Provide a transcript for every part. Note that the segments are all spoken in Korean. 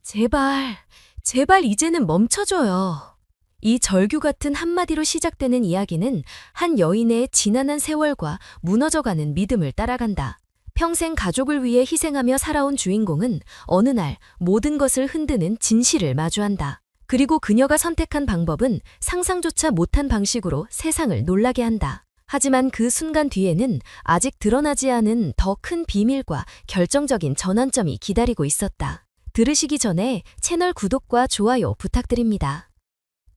제발, 제발 이제는 멈춰줘요. 이 절규 같은 한마디로 시작되는 이야기는 한 여인의 지난한 세월과 무너져가는 믿음을 따라간다. 평생 가족을 위해 희생하며 살아온 주인공은 어느 날 모든 것을 흔드는 진실을 마주한다. 그리고 그녀가 선택한 방법은 상상조차 못한 방식으로 세상을 놀라게 한다. 하지만 그 순간 뒤에는 아직 드러나지 않은 더 큰 비밀과 결정적인 전환점이 기다리고 있었다. 들으시기 전에 채널 구독과 좋아요 부탁드립니다.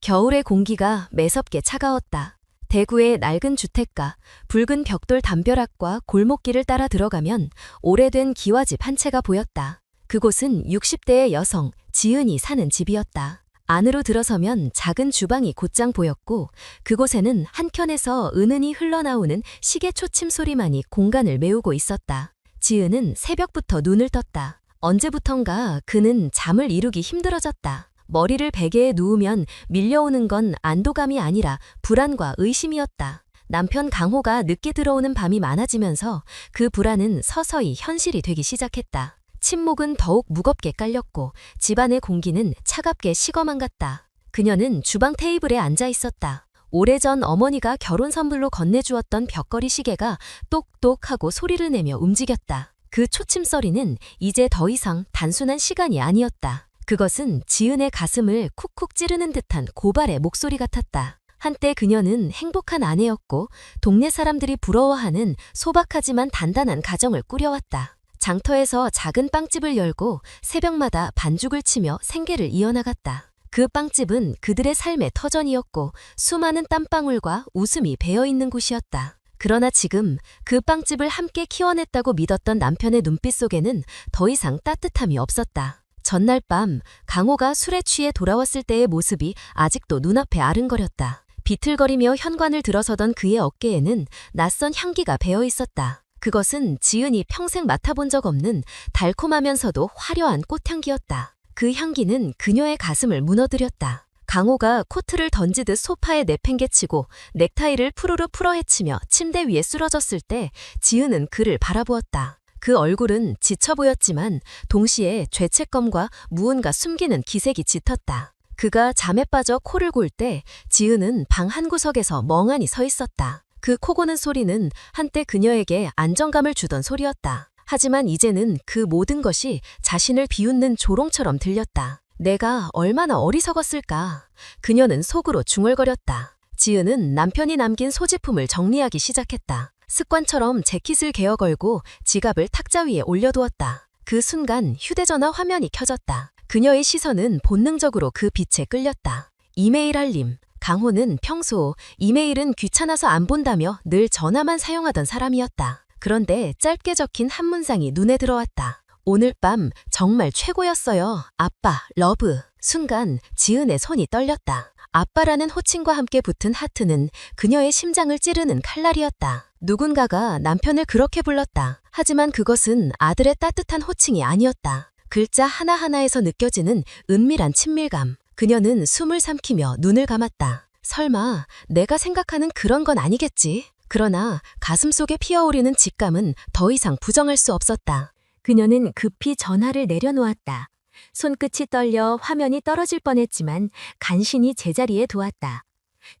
겨울의 공기가 매섭게 차가웠다. 대구의 낡은 주택가, 붉은 벽돌 담벼락과 골목길을 따라 들어가면 오래된 기와집 한 채가 보였다. 그곳은 60대의 여성, 지은이 사는 집이었다. 안으로 들어서면 작은 주방이 곧장 보였고 그곳에는 한켠에서 은은히 흘러나오는 시계 초침 소리만이 공간을 메우고 있었다. 지은은 새벽부터 눈을 떴다. 언제부턴가 그는 잠을 이루기 힘들어졌다. 머리를 베개에 누우면 밀려오는 건 안도감이 아니라 불안과 의심이었다. 남편 강호가 늦게 들어오는 밤이 많아지면서 그 불안은 서서히 현실이 되기 시작했다. 침묵은 더욱 무겁게 깔렸고 집안의 공기는 차갑게 식어만 갔다. 그녀는 주방 테이블에 앉아 있었다. 오래전 어머니가 결혼 선물로 건네주었던 벽걸이 시계가 똑똑하고 소리를 내며 움직였다. 그 초침소리는 이제 더 이상 단순한 시간이 아니었다. 그것은 지은의 가슴을 쿡쿡 찌르는 듯한 고발의 목소리 같았다. 한때 그녀는 행복한 아내였고 동네 사람들이 부러워하는 소박하지만 단단한 가정을 꾸려왔다. 장터에서 작은 빵집을 열고 새벽마다 반죽을 치며 생계를 이어나갔다. 그 빵집은 그들의 삶의 터전이었고 수많은 땀방울과 웃음이 배어있는 곳이었다. 그러나 지금 그 빵집을 함께 키워냈다고 믿었던 남편의 눈빛 속에는 더 이상 따뜻함이 없었다. 전날 밤 강호가 술에 취해 돌아왔을 때의 모습이 아직도 눈앞에 아른거렸다. 비틀거리며 현관을 들어서던 그의 어깨에는 낯선 향기가 배어 있었다. 그것은 지은이 평생 맡아본 적 없는 달콤하면서도 화려한 꽃향기였다. 그 향기는 그녀의 가슴을 무너뜨렸다. 강호가 코트를 던지듯 소파에 내팽개치고 넥타이를 푸르르 풀어헤치며 침대 위에 쓰러졌을 때 지은은 그를 바라보았다. 그 얼굴은 지쳐 보였지만 동시에 죄책감과 무언가 숨기는 기색이 짙었다. 그가 잠에 빠져 코를 골 때 지은은 방 한구석에서 멍하니 서 있었다. 그 코 고는 소리는 한때 그녀에게 안정감을 주던 소리였다. 하지만 이제는 그 모든 것이 자신을 비웃는 조롱처럼 들렸다. 내가 얼마나 어리석었을까. 그녀는 속으로 중얼거렸다. 지은은 남편이 남긴 소지품을 정리하기 시작했다. 습관처럼 재킷을 개어 걸고 지갑을 탁자 위에 올려두었다. 그 순간 휴대전화 화면이 켜졌다. 그녀의 시선은 본능적으로 그 빛에 끌렸다. 이메일 알림. 강호는 평소 이메일은 귀찮아서 안 본다며 늘 전화만 사용하던 사람이었다. 그런데 짧게 적힌 한 문장이 눈에 들어왔다. 오늘 밤 정말 최고였어요. 아빠, 러브. 순간 지은의 손이 떨렸다. 아빠라는 호칭과 함께 붙은 하트는 그녀의 심장을 찌르는 칼날이었다. 누군가가 남편을 그렇게 불렀다. 하지만 그것은 아들의 따뜻한 호칭이 아니었다. 글자 하나하나에서 느껴지는 은밀한 친밀감. 그녀는 숨을 삼키며 눈을 감았다. 설마 내가 생각하는 그런 건 아니겠지? 그러나 가슴속에 피어오르는 직감은 더 이상 부정할 수 없었다. 그녀는 급히 전화를 내려놓았다. 손끝이 떨려 화면이 떨어질 뻔했지만 간신히 제자리에 두었다.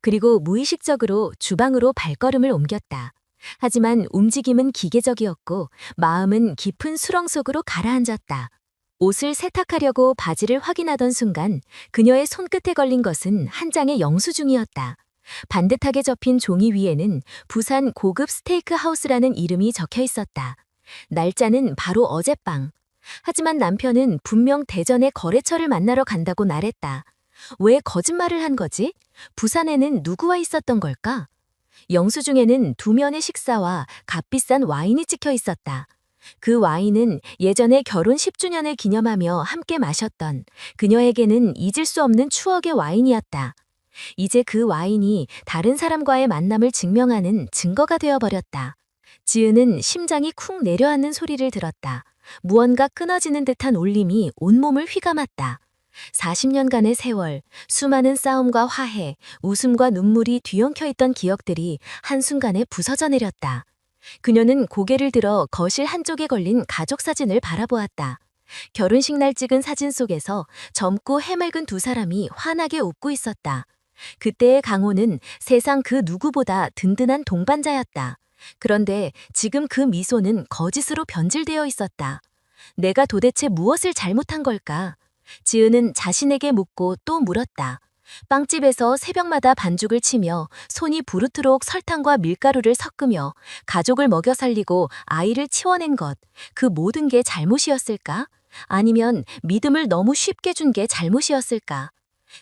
그리고 무의식적으로 주방으로 발걸음을 옮겼다. 하지만 움직임은 기계적이었고 마음은 깊은 수렁 속으로 가라앉았다. 옷을 세탁하려고 바지를 확인하던 순간 그녀의 손끝에 걸린 것은 한 장의 영수증이었다. 반듯하게 접힌 종이 위에는 부산 고급 스테이크 하우스라는 이름이 적혀 있었다. 날짜는 바로 어젯밤. 하지만 남편은 분명 대전의 거래처를 만나러 간다고 말했다. 왜 거짓말을 한 거지? 부산에는 누구와 있었던 걸까? 영수증에는 2면의 식사와 값비싼 와인이 찍혀 있었다. 그 와인은 예전에 결혼 10주년을 기념하며 함께 마셨던 그녀에게는 잊을 수 없는 추억의 와인이었다. 이제 그 와인이 다른 사람과의 만남을 증명하는 증거가 되어버렸다. 지은은 심장이 쿵 내려앉는 소리를 들었다. 무언가 끊어지는 듯한 울림이 온몸을 휘감았다. 40년간의 세월, 수많은 싸움과 화해, 웃음과 눈물이 뒤엉켜 있던 기억들이 한순간에 부서져 내렸다. 그녀는 고개를 들어 거실 한쪽에 걸린 가족 사진을 바라보았다. 결혼식 날 찍은 사진 속에서 젊고 해맑은 두 사람이 환하게 웃고 있었다. 그때의 강호는 세상 그 누구보다 든든한 동반자였다. 그런데 지금 그 미소는 거짓으로 변질되어 있었다. 내가 도대체 무엇을 잘못한 걸까? 지은은 자신에게 묻고 또 물었다. 빵집에서 새벽마다 반죽을 치며 손이 부르트록 설탕과 밀가루를 섞으며 가족을 먹여 살리고 아이를 치워낸 것, 그 모든 게 잘못이었을까? 아니면 믿음을 너무 쉽게 준 게 잘못이었을까?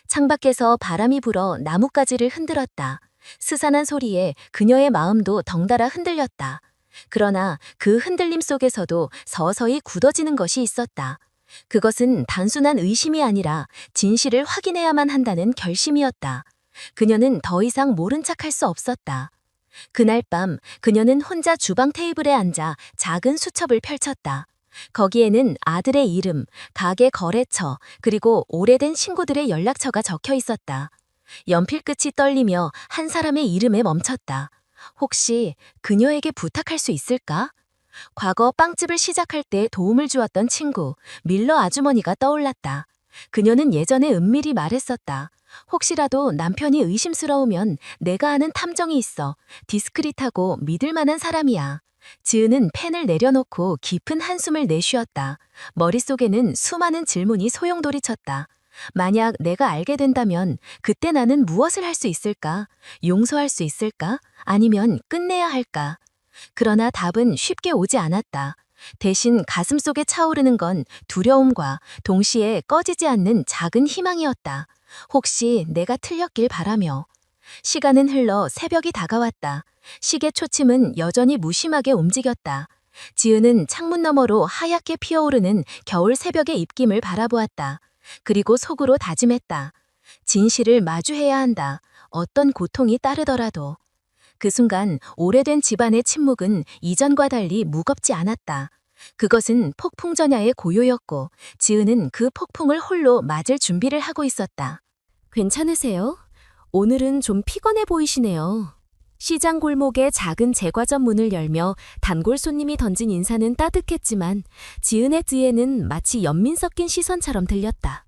창밖에서 바람이 불어 나뭇가지를 흔들었다. 스산한 소리에 그녀의 마음도 덩달아 흔들렸다. 그러나 그 흔들림 속에서도 서서히 굳어지는 것이 있었다. 그것은 단순한 의심이 아니라 진실을 확인해야만 한다는 결심이었다. 그녀는 더 이상 모른 척할 수 없었다. 그날 밤 그녀는 혼자 주방 테이블에 앉아 작은 수첩을 펼쳤다. 거기에는 아들의 이름, 가게 거래처, 그리고 오래된 친구들의 연락처가 적혀 있었다. 연필 끝이 떨리며 한 사람의 이름에 멈췄다. 혹시 그녀에게 부탁할 수 있을까? 과거 빵집을 시작할 때 도움을 주었던 친구, 밀러 아주머니가 떠올랐다. 그녀는 예전에 은밀히 말했었다. 혹시라도 남편이 의심스러우면 내가 아는 탐정이 있어. 디스크릿하고 믿을 만한 사람이야. 지은은 펜을 내려놓고 깊은 한숨을 내쉬었다. 머릿속에는 수많은 질문이 소용돌이쳤다. 만약 내가 알게 된다면 그때 나는 무엇을 할 수 있을까? 용서할 수 있을까? 아니면 끝내야 할까? 그러나 답은 쉽게 오지 않았다. 대신 가슴속에 차오르는 건 두려움과 동시에 꺼지지 않는 작은 희망이었다. 혹시 내가 틀렸길 바라며. 시간은 흘러 새벽이 다가왔다. 시계 초침은 여전히 무심하게 움직였다. 지은은 창문 너머로 하얗게 피어오르는 겨울 새벽의 입김을 바라보았다. 그리고 속으로 다짐했다. 진실을 마주해야 한다. 어떤 고통이 따르더라도. 그 순간 오래된 집안의 침묵은 이전과 달리 무겁지 않았다. 그것은 폭풍전야의 고요였고 지은은 그 폭풍을 홀로 맞을 준비를 하고 있었다. 괜찮으세요? 오늘은 좀 피곤해 보이시네요. 시장 골목의 작은 제과점 문을 열며 단골 손님이 던진 인사는 따뜻했지만 지은의 뒤에는 마치 연민 섞인 시선처럼 들렸다.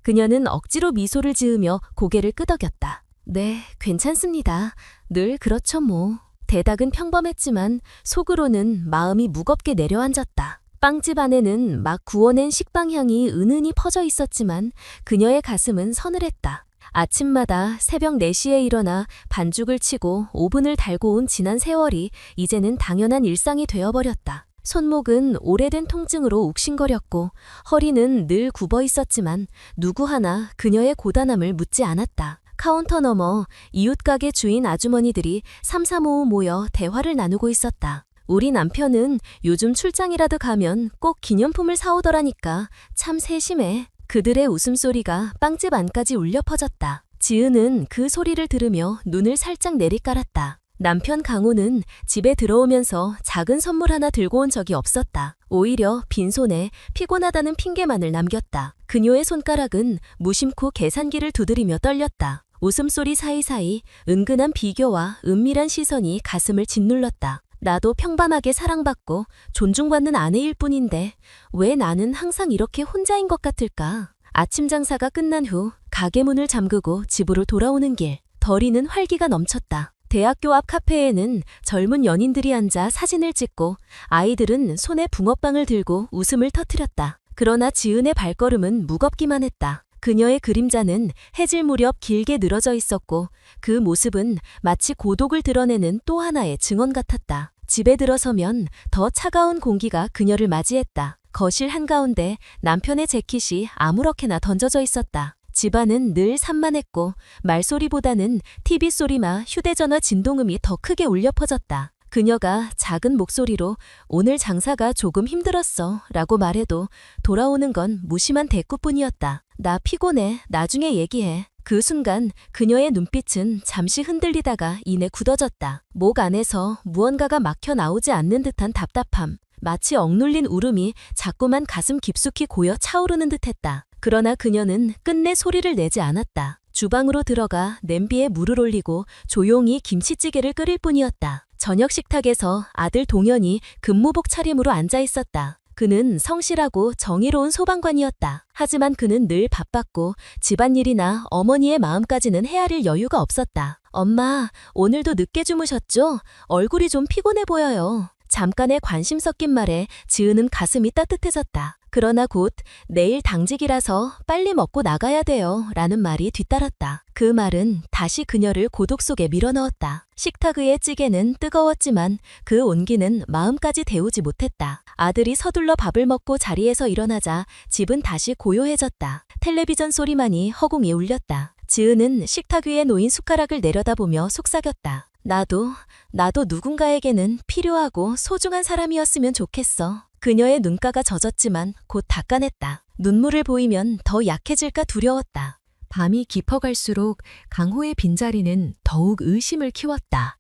그녀는 억지로 미소를 지으며 고개를 끄덕였다. 네, 괜찮습니다. 늘 그렇죠 뭐. 대답은 평범했지만 속으로는 마음이 무겁게 내려앉았다. 빵집 안에는 막 구워낸 식빵향이 은은히 퍼져 있었지만 그녀의 가슴은 서늘했다. 아침마다 새벽 4시에 일어나 반죽을 치고 오븐을 달고 온 지난 세월이 이제는 당연한 일상이 되어버렸다. 손목은 오래된 통증으로 욱신거렸고 허리는 늘 굽어 있었지만 누구 하나 그녀의 고단함을 묻지 않았다. 카운터 너머 이웃 가게 주인 아주머니들이 삼삼오오 모여 대화를 나누고 있었다. 우리 남편은 요즘 출장이라도 가면 꼭 기념품을 사오더라니까 참 세심해. 그들의 웃음소리가 빵집 안까지 울려 퍼졌다. 지은은 그 소리를 들으며 눈을 살짝 내리깔았다. 남편 강호는 집에 들어오면서 작은 선물 하나 들고 온 적이 없었다. 오히려 빈손에 피곤하다는 핑계만을 남겼다. 그녀의 손가락은 무심코 계산기를 두드리며 떨렸다. 웃음소리 사이사이 은근한 비교와 은밀한 시선이 가슴을 짓눌렀다. 나도 평범하게 사랑받고 존중받는 아내일 뿐인데 왜 나는 항상 이렇게 혼자인 것 같을까? 아침 장사가 끝난 후 가게 문을 잠그고 집으로 돌아오는 길, 덜이는 활기가 넘쳤다. 대학교 앞 카페에는 젊은 연인들이 앉아 사진을 찍고 아이들은 손에 붕어빵을 들고 웃음을 터뜨렸다. 그러나 지은의 발걸음은 무겁기만 했다. 그녀의 그림자는 해질 무렵 길게 늘어져 있었고 그 모습은 마치 고독을 드러내는 또 하나의 증언 같았다. 집에 들어서면 더 차가운 공기가 그녀를 맞이했다. 거실 한가운데 남편의 재킷이 아무렇게나 던져져 있었다. 집안은 늘 산만했고 말소리보다는 TV 소리와 휴대전화 진동음이 더 크게 울려 퍼졌다. 그녀가 작은 목소리로 오늘 장사가 조금 힘들었어 라고 말해도 돌아오는 건 무심한 대꾸뿐이었다. 나 피곤해. 나중에 얘기해. 그 순간 그녀의 눈빛은 잠시 흔들리다가 이내 굳어졌다. 목 안에서 무언가가 막혀 나오지 않는 듯한 답답함. 마치 억눌린 울음이 자꾸만 가슴 깊숙이 고여 차오르는 듯했다. 그러나 그녀는 끝내 소리를 내지 않았다. 주방으로 들어가 냄비에 물을 올리고 조용히 김치찌개를 끓일 뿐이었다. 저녁 식탁에서 아들 동현이 근무복 차림으로 앉아 있었다. 그는 성실하고 정의로운 소방관이었다. 하지만 그는 늘 바빴고 집안일이나 어머니의 마음까지는 헤아릴 여유가 없었다. 엄마, 오늘도 늦게 주무셨죠? 얼굴이 좀 피곤해 보여요. 잠깐의 관심 섞인 말에 지은은 가슴이 따뜻해졌다. 그러나 곧 내일 당직이라서 빨리 먹고 나가야 돼요 라는 말이 뒤따랐다. 그 말은 다시 그녀를 고독 속에 밀어넣었다. 식탁 위의 찌개는 뜨거웠지만 그 온기는 마음까지 데우지 못했다. 아들이 서둘러 밥을 먹고 자리에서 일어나자 집은 다시 고요해졌다. 텔레비전 소리만이 허공에 울렸다. 지은은 식탁 위에 놓인 숟가락을 내려다보며 속삭였다. 나도 누군가에게는 필요하고 소중한 사람이었으면 좋겠어. 그녀의 눈가가 젖었지만 곧 닦아냈다. 눈물을 보이면 더 약해질까 두려웠다. 밤이 깊어갈수록 강호의 빈자리는 더욱 의심을 키웠다.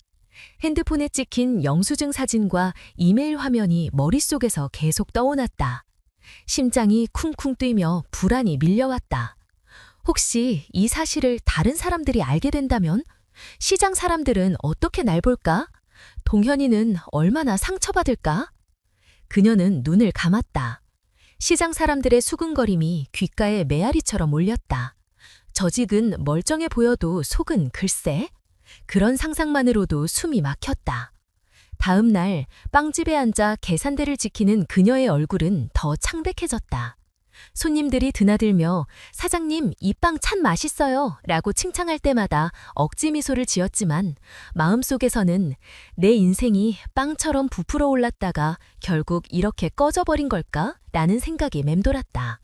핸드폰에 찍힌 영수증 사진과 이메일 화면이 머릿속에서 계속 떠오났다. 심장이 쿵쿵 뛰며 불안이 밀려왔다. 혹시 이 사실을 다른 사람들이 알게 된다면? 시장 사람들은 어떻게 날 볼까? 동현이는 얼마나 상처받을까? 그녀는 눈을 감았다. 시장 사람들의 수근거림이 귓가에 메아리처럼 울렸다. 저직은 멀쩡해 보여도 속은 글쎄? 그런 상상만으로도 숨이 막혔다. 다음 날 빵집에 앉아 계산대를 지키는 그녀의 얼굴은 더 창백해졌다. 손님들이 드나들며 사장님, 이 빵 참 맛있어요 라고 칭찬할 때마다 억지 미소를 지었지만 마음속에서는 내 인생이 빵처럼 부풀어 올랐다가 결국 이렇게 꺼져버린 걸까? 라는 생각이 맴돌았다.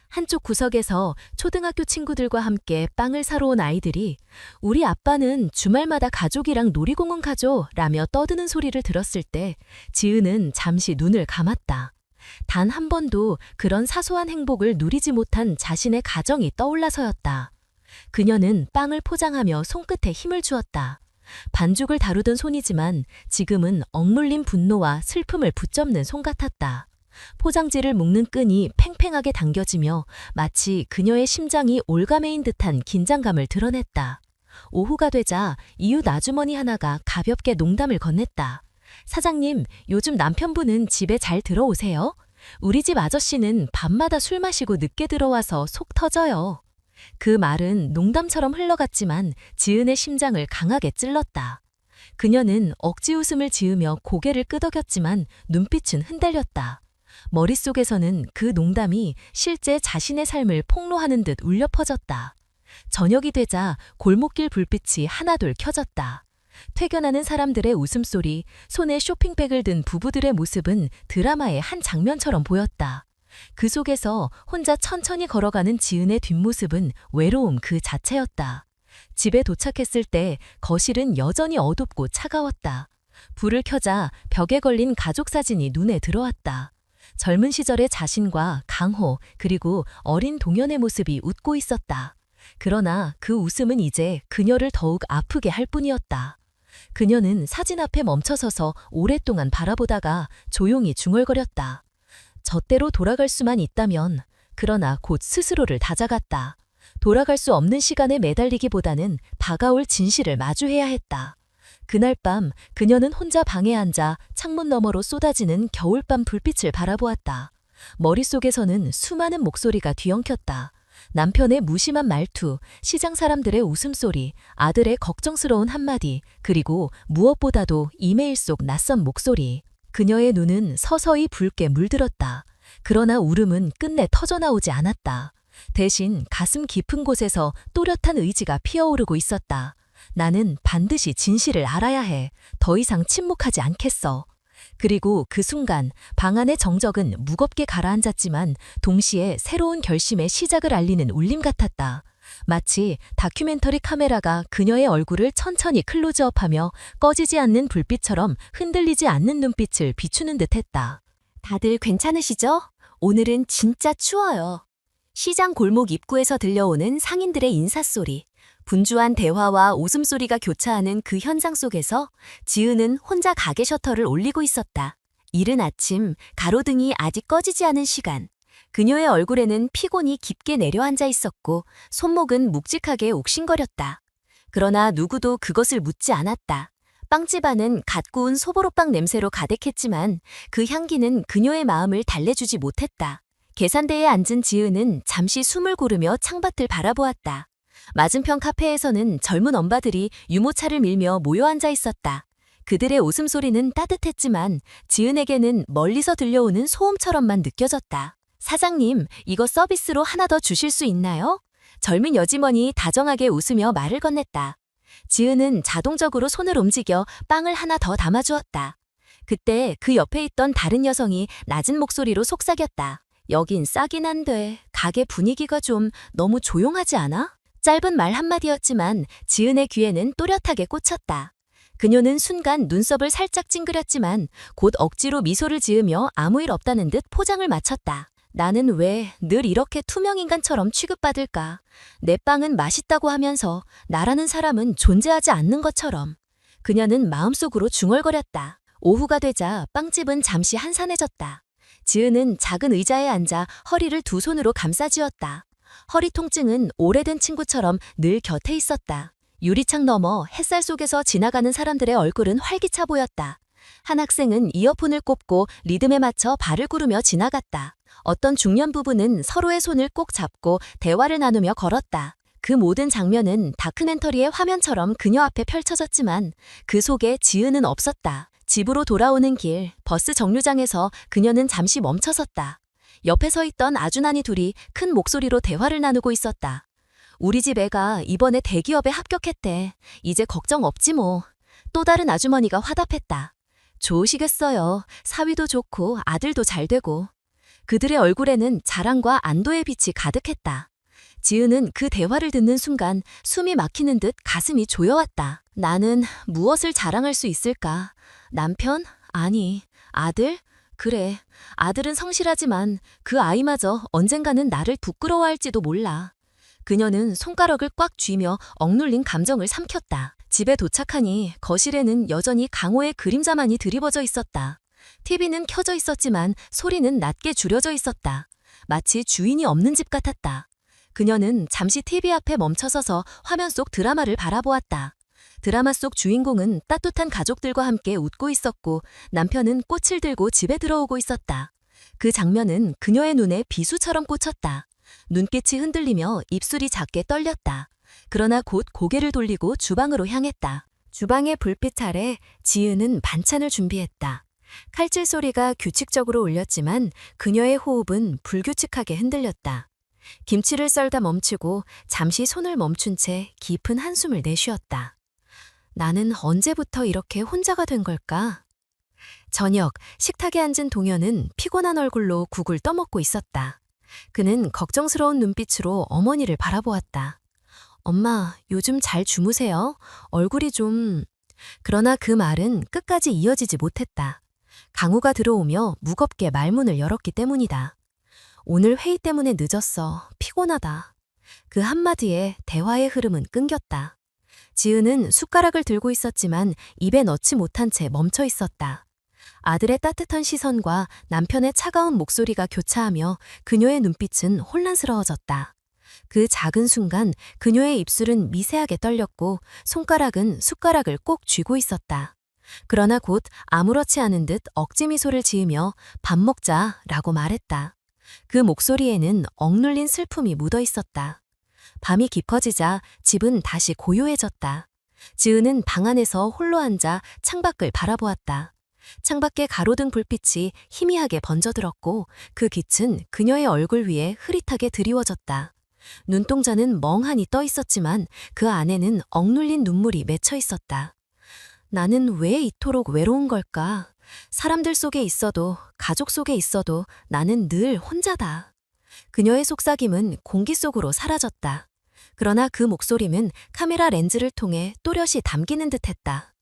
한쪽 구석에서 초등학교 친구들과 함께 빵을 사러 온 아이들이 우리 아빠는 주말마다 가족이랑 놀이공원 가죠 라며 떠드는 소리를 들었을 때 지은은 잠시 눈을 감았다. 단 한 번도 그런 사소한 행복을 누리지 못한 자신의 가정이 떠올라서였다. 그녀는 빵을 포장하며 손끝에 힘을 주었다. 반죽을 다루던 손이지만 지금은 억눌린 분노와 슬픔을 붙잡는 손 같았다. 포장지를 묶는 끈이 팽팽하게 당겨지며 마치 그녀의 심장이 올가매인 듯한 긴장감을 드러냈다. 오후가 되자 이웃 아주머니 하나가 가볍게 농담을 건넸다. 사장님, 요즘 남편분은 집에 잘 들어오세요? 우리 집 아저씨는 밤마다 술 마시고 늦게 들어와서 속 터져요. 그 말은 농담처럼 흘러갔지만 지은의 심장을 강하게 찔렀다. 그녀는 억지 웃음을 지으며 고개를 끄덕였지만 눈빛은 흔들렸다. 머릿속에서는 그 농담이 실제 자신의 삶을 폭로하는 듯 울려 퍼졌다. 저녁이 되자 골목길 불빛이 하나둘 켜졌다. 퇴근하는 사람들의 웃음소리, 손에 쇼핑백을 든 부부들의 모습은 드라마의 한 장면처럼 보였다. 그 속에서 혼자 천천히 걸어가는 지은의 뒷모습은 외로움 그 자체였다. 집에 도착했을 때 거실은 여전히 어둡고 차가웠다. 불을 켜자 벽에 걸린 가족 사진이 눈에 들어왔다. 젊은 시절의 자신과 강호 그리고 어린 동현의 모습이 웃고 있었다. 그러나 그 웃음은 이제 그녀를 더욱 아프게 할 뿐이었다. 그녀는 사진 앞에 멈춰서서 오랫동안 바라보다가 조용히 중얼거렸다. 젖대로 돌아갈 수만 있다면, 그러나 곧 스스로를 다잡았다. 돌아갈 수 없는 시간에 매달리기보다는 다가올 진실을 마주해야 했다. 그날 밤 그녀는 혼자 방에 앉아 창문 너머로 쏟아지는 겨울밤 불빛을 바라보았다. 머릿속에서는 수많은 목소리가 뒤엉켰다. 남편의 무심한 말투, 시장 사람들의 웃음소리, 아들의 걱정스러운 한마디, 그리고 무엇보다도 이메일 속 낯선 목소리. 그녀의 눈은 서서히 붉게 물들었다. 그러나 울음은 끝내 터져나오지 않았다. 대신 가슴 깊은 곳에서 또렷한 의지가 피어오르고 있었다. 나는 반드시 진실을 알아야 해. 더 이상 침묵하지 않겠어. 그리고 그 순간 방 안의 정적은 무겁게 가라앉았지만 동시에 새로운 결심의 시작을 알리는 울림 같았다. 마치 다큐멘터리 카메라가 그녀의 얼굴을 천천히 클로즈업하며 꺼지지 않는 불빛처럼 흔들리지 않는 눈빛을 비추는 듯했다. 다들 괜찮으시죠? 오늘은 진짜 추워요. 시장 골목 입구에서 들려오는 상인들의 인사소리, 분주한 대화와 웃음소리가 교차하는 그 현장 속에서 지은은 혼자 가게 셔터를 올리고 있었다. 이른 아침, 가로등이 아직 꺼지지 않은 시간. 그녀의 얼굴에는 피곤이 깊게 내려앉아 있었고 손목은 묵직하게 옥신거렸다. 그러나 누구도 그것을 묻지 않았다. 빵집 안은 갓 구운 소보로빵 냄새로 가득했지만 그 향기는 그녀의 마음을 달래주지 못했다. 계산대에 앉은 지은은 잠시 숨을 고르며 창밖을 바라보았다. 맞은편 카페에서는 젊은 엄마들이 유모차를 밀며 모여 앉아 있었다. 그들의 웃음소리는 따뜻했지만 지은에게는 멀리서 들려오는 소음처럼만 느껴졌다. 사장님, 이거 서비스로 하나 더 주실 수 있나요? 젊은 여직원이 다정하게 웃으며 말을 건넸다. 지은은 자동적으로 손을 움직여 빵을 하나 더 담아주었다. 그때 그 옆에 있던 다른 여성이 낮은 목소리로 속삭였다. 여긴 싸긴 한데 가게 분위기가 좀 너무 조용하지 않아? 짧은 말 한마디였지만 지은의 귀에는 또렷하게 꽂혔다. 그녀는 순간 눈썹을 살짝 찡그렸지만 곧 억지로 미소를 지으며 아무 일 없다는 듯 포장을 마쳤다. 나는 왜 늘 이렇게 투명인간처럼 취급받을까? 내 빵은 맛있다고 하면서 나라는 사람은 존재하지 않는 것처럼. 그녀는 마음속으로 중얼거렸다. 오후가 되자 빵집은 잠시 한산해졌다. 지은은 작은 의자에 앉아 허리를 두 손으로 감싸쥐었다. 허리 통증은 오래된 친구처럼 늘 곁에 있었다. 유리창 너머 햇살 속에서 지나가는 사람들의 얼굴은 활기차 보였다. 한 학생은 이어폰을 꼽고 리듬에 맞춰 발을 구르며 지나갔다. 어떤 중년 부부는 서로의 손을 꼭 잡고 대화를 나누며 걸었다. 그 모든 장면은 다큐멘터리의 화면처럼 그녀 앞에 펼쳐졌지만 그 속에 지은은 없었다. 집으로 돌아오는 길, 버스 정류장에서 그녀는 잠시 멈춰섰다. 옆에 서 있던 아주나니 둘이 큰 목소리로 대화를 나누고 있었다. 우리 집 애가 이번에 대기업에 합격했대. 이제 걱정 없지 뭐. 또 다른 아주머니가 화답했다. 좋으시겠어요. 사위도 좋고 아들도 잘 되고. 그들의 얼굴에는 자랑과 안도의 빛이 가득했다. 지은은 그 대화를 듣는 순간 숨이 막히는 듯 가슴이 조여왔다. 나는 무엇을 자랑할 수 있을까? 남편? 아니. 아들? 그래. 아들은 성실하지만 그 아이마저 언젠가는 나를 부끄러워할지도 몰라. 그녀는 손가락을 꽉 쥐며 억눌린 감정을 삼켰다. 집에 도착하니 거실에는 여전히 강호의 그림자만이 드리워져 있었다. TV는 켜져 있었지만 소리는 낮게 줄여져 있었다. 마치 주인이 없는 집 같았다. 그녀는 잠시 TV 앞에 멈춰서서 화면 속 드라마를 바라보았다. 드라마 속 주인공은 따뜻한 가족들과 함께 웃고 있었고 남편은 꽃을 들고 집에 들어오고 있었다. 그 장면은 그녀의 눈에 비수처럼 꽂혔다. 눈빛이 흔들리며 입술이 작게 떨렸다. 그러나 곧 고개를 돌리고 주방으로 향했다. 주방의 불빛 아래 지은은 반찬을 준비했다. 칼질 소리가 규칙적으로 울렸지만 그녀의 호흡은 불규칙하게 흔들렸다. 김치를 썰다 멈추고 잠시 손을 멈춘 채 깊은 한숨을 내쉬었다. 나는 언제부터 이렇게 혼자가 된 걸까? 저녁, 식탁에 앉은 동현은 피곤한 얼굴로 국을 떠먹고 있었다. 그는 걱정스러운 눈빛으로 어머니를 바라보았다. 엄마, 요즘 잘 주무세요? 얼굴이 좀... 그러나 그 말은 끝까지 이어지지 못했다. 강우가 들어오며 무겁게 말문을 열었기 때문이다. 오늘 회의 때문에 늦었어. 피곤하다. 그 한마디에 대화의 흐름은 끊겼다. 지은은 숟가락을 들고 있었지만 입에 넣지 못한 채 멈춰 있었다. 아들의 따뜻한 시선과 남편의 차가운 목소리가 교차하며 그녀의 눈빛은 혼란스러워졌다. 그 작은 순간 그녀의 입술은 미세하게 떨렸고 손가락은 숟가락을 꼭 쥐고 있었다. 그러나 곧 아무렇지 않은 듯 억지 미소를 지으며 밥 먹자라고 말했다. 그 목소리에는 억눌린 슬픔이 묻어 있었다. 밤이 깊어지자 집은 다시 고요해졌다. 지은은 방 안에서 홀로 앉아 창밖을 바라보았다. 창밖에 가로등 불빛이 희미하게 번져들었고 그 빛은 그녀의 얼굴 위에 흐릿하게 드리워졌다. 눈동자는 멍하니 떠 있었지만 그 안에는 억눌린 눈물이 맺혀 있었다. 나는 왜 이토록 외로운 걸까? 사람들 속에 있어도 가족 속에 있어도 나는 늘 혼자다. 그녀의 속삭임은 공기 속으로 사라졌다. 그러나 그 목소리는 카메라 렌즈를 통해 또렷이 담기는 듯했다.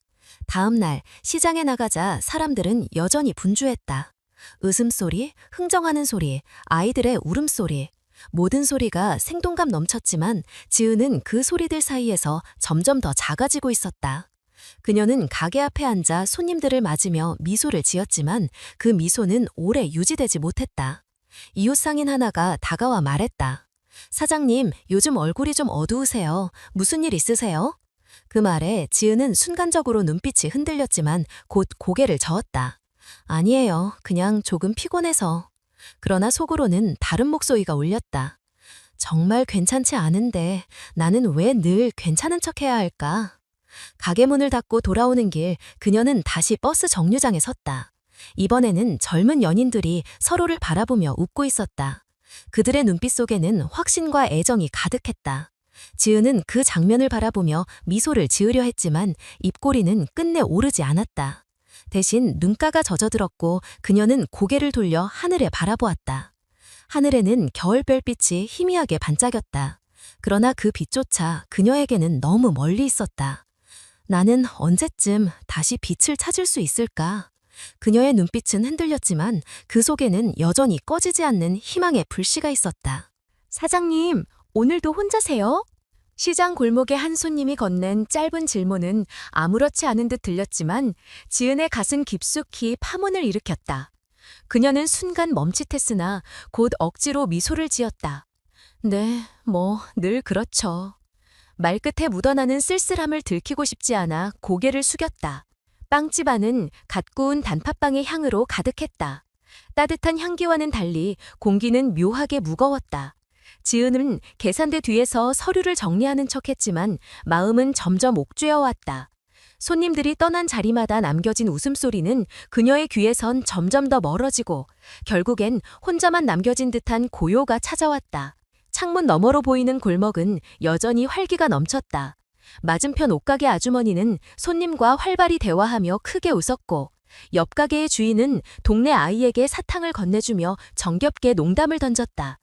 다음 날 시장에 나가자 사람들은 여전히 분주했다. 웃음소리, 흥정하는 소리, 아이들의 울음소리. 모든 소리가 생동감 넘쳤지만 지은은 그 소리들 사이에서 점점 더 작아지고 있었다. 그녀는 가게 앞에 앉아 손님들을 맞으며 미소를 지었지만 그 미소는 오래 유지되지 못했다. 이웃 상인 하나가 다가와 말했다. 사장님, 요즘 얼굴이 좀 어두우세요. 무슨 일 있으세요? 그 말에 지은은 순간적으로 눈빛이 흔들렸지만 곧 고개를 저었다. 아니에요. 그냥 조금 피곤해서. 그러나 속으로는 다른 목소리가 울렸다. 정말 괜찮지 않은데 나는 왜 늘 괜찮은 척해야 할까? 가게 문을 닫고 돌아오는 길 그녀는 다시 버스 정류장에 섰다. 이번에는 젊은 연인들이 서로를 바라보며 웃고 있었다. 그들의 눈빛 속에는 확신과 애정이 가득했다. 지은은 그 장면을 바라보며 미소를 지으려 했지만 입꼬리는 끝내 오르지 않았다. 대신 눈가가 젖어들었고 그녀는 고개를 돌려 하늘에 바라보았다. 하늘에는 겨울별빛이 희미하게 반짝였다. 그러나 그 빛조차 그녀에게는 너무 멀리 있었다. 나는 언제쯤 다시 빛을 찾을 수 있을까? 그녀의 눈빛은 흔들렸지만 그 속에는 여전히 꺼지지 않는 희망의 불씨가 있었다. 사장님, 오늘도 혼자세요? 시장 골목에 한 손님이 건넨 짧은 질문은 아무렇지 않은 듯 들렸지만 지은의 가슴 깊숙이 파문을 일으켰다. 그녀는 순간 멈칫했으나 곧 억지로 미소를 지었다. 네, 늘 그렇죠. 말끝에 묻어나는 쓸쓸함을 들키고 싶지 않아 고개를 숙였다. 빵집 안은 갓 구운 단팥빵의 향으로 가득했다. 따뜻한 향기와는 달리 공기는 묘하게 무거웠다. 지은은 계산대 뒤에서 서류를 정리하는 척했지만 마음은 점점 옥죄어왔다. 손님들이 떠난 자리마다 남겨진 웃음소리는 그녀의 귀에선 점점 더 멀어지고 결국엔 혼자만 남겨진 듯한 고요가 찾아왔다. 창문 너머로 보이는 골목은 여전히 활기가 넘쳤다. 맞은편 옷가게 아주머니는 손님과 활발히 대화하며 크게 웃었고 옆 가게의 주인은 동네 아이에게 사탕을 건네주며 정겹게 농담을 던졌다.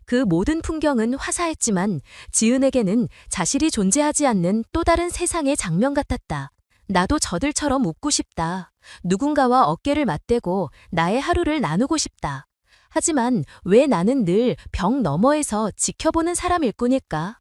그 모든 풍경은 화사했지만 지은에게는 자신이 존재하지 않는 또 다른 세상의 장면 같았다. 나도 저들처럼 웃고 싶다. 누군가와 어깨를 맞대고 나의 하루를 나누고 싶다. 하지만 왜 나는 늘 벽 너머에서 지켜보는 사람일 뿐일까?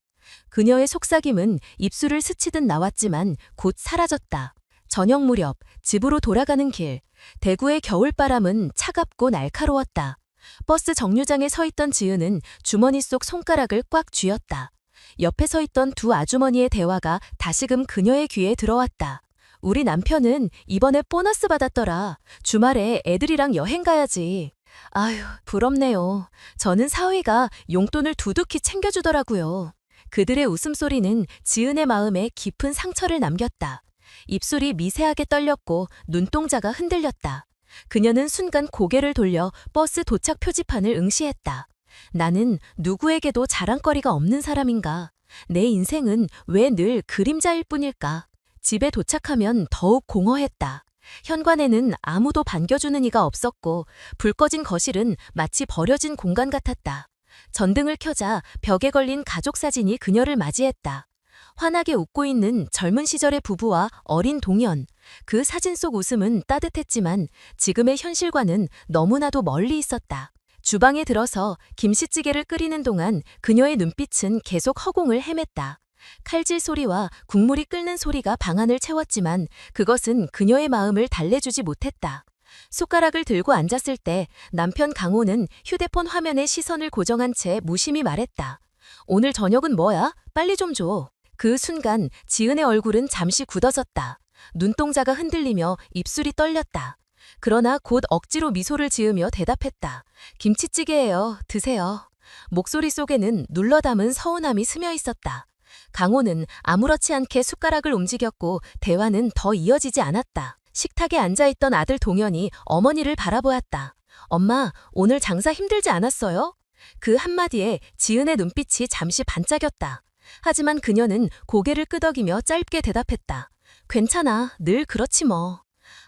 그녀의 속삭임은 입술을 스치듯 나왔지만 곧 사라졌다. 저녁 무렵 집으로 돌아가는 길, 대구의 겨울바람은 차갑고 날카로웠다. 버스 정류장에 서 있던 지은은 주머니 속 손가락을 꽉 쥐었다. 옆에 서 있던 두 아주머니의 대화가 다시금 그녀의 귀에 들어왔다. 우리 남편은 이번에 보너스 받았더라. 주말에 애들이랑 여행 가야지. 아휴, 부럽네요. 저는 사위가 용돈을 두둑히 챙겨주더라고요. 그들의 웃음소리는 지은의 마음에 깊은 상처를 남겼다. 입술이 미세하게 떨렸고 눈동자가 흔들렸다. 그녀는 순간 고개를 돌려 버스 도착 표지판을 응시했다. 나는 누구에게도 자랑거리가 없는 사람인가? 내 인생은 왜 늘 그림자일 뿐일까? 집에 도착하면 더욱 공허했다. 현관에는 아무도 반겨주는 이가 없었고 불 꺼진 거실은 마치 버려진 공간 같았다. 전등을 켜자 벽에 걸린 가족 사진이 그녀를 맞이했다. 환하게 웃고 있는 젊은 시절의 부부와 어린 동연. 그 사진 속 웃음은 따뜻했지만 지금의 현실과는 너무나도 멀리 있었다. 주방에 들어서 김치찌개를 끓이는 동안 그녀의 눈빛은 계속 허공을 헤맸다. 칼질 소리와 국물이 끓는 소리가 방안을 채웠지만 그것은 그녀의 마음을 달래주지 못했다. 숟가락을 들고 앉았을 때 남편 강호는 휴대폰 화면에 시선을 고정한 채 무심히 말했다. 오늘 저녁은 뭐야? 빨리 좀 줘. 그 순간 지은의 얼굴은 잠시 굳어졌다. 눈동자가 흔들리며 입술이 떨렸다. 그러나 곧 억지로 미소를 지으며 대답했다. 김치찌개예요. 드세요. 목소리 속에는 눌러 담은 서운함이 스며 있었다. 강호는 아무렇지 않게 숟가락을 움직였고 대화는 더 이어지지 않았다. 식탁에 앉아있던 아들 동현이 어머니를 바라보았다. 엄마, 오늘 장사 힘들지 않았어요? 그 한마디에 지은의 눈빛이 잠시 반짝였다. 하지만 그녀는 고개를 끄덕이며 짧게 대답했다. 괜찮아, 늘 그렇지 뭐.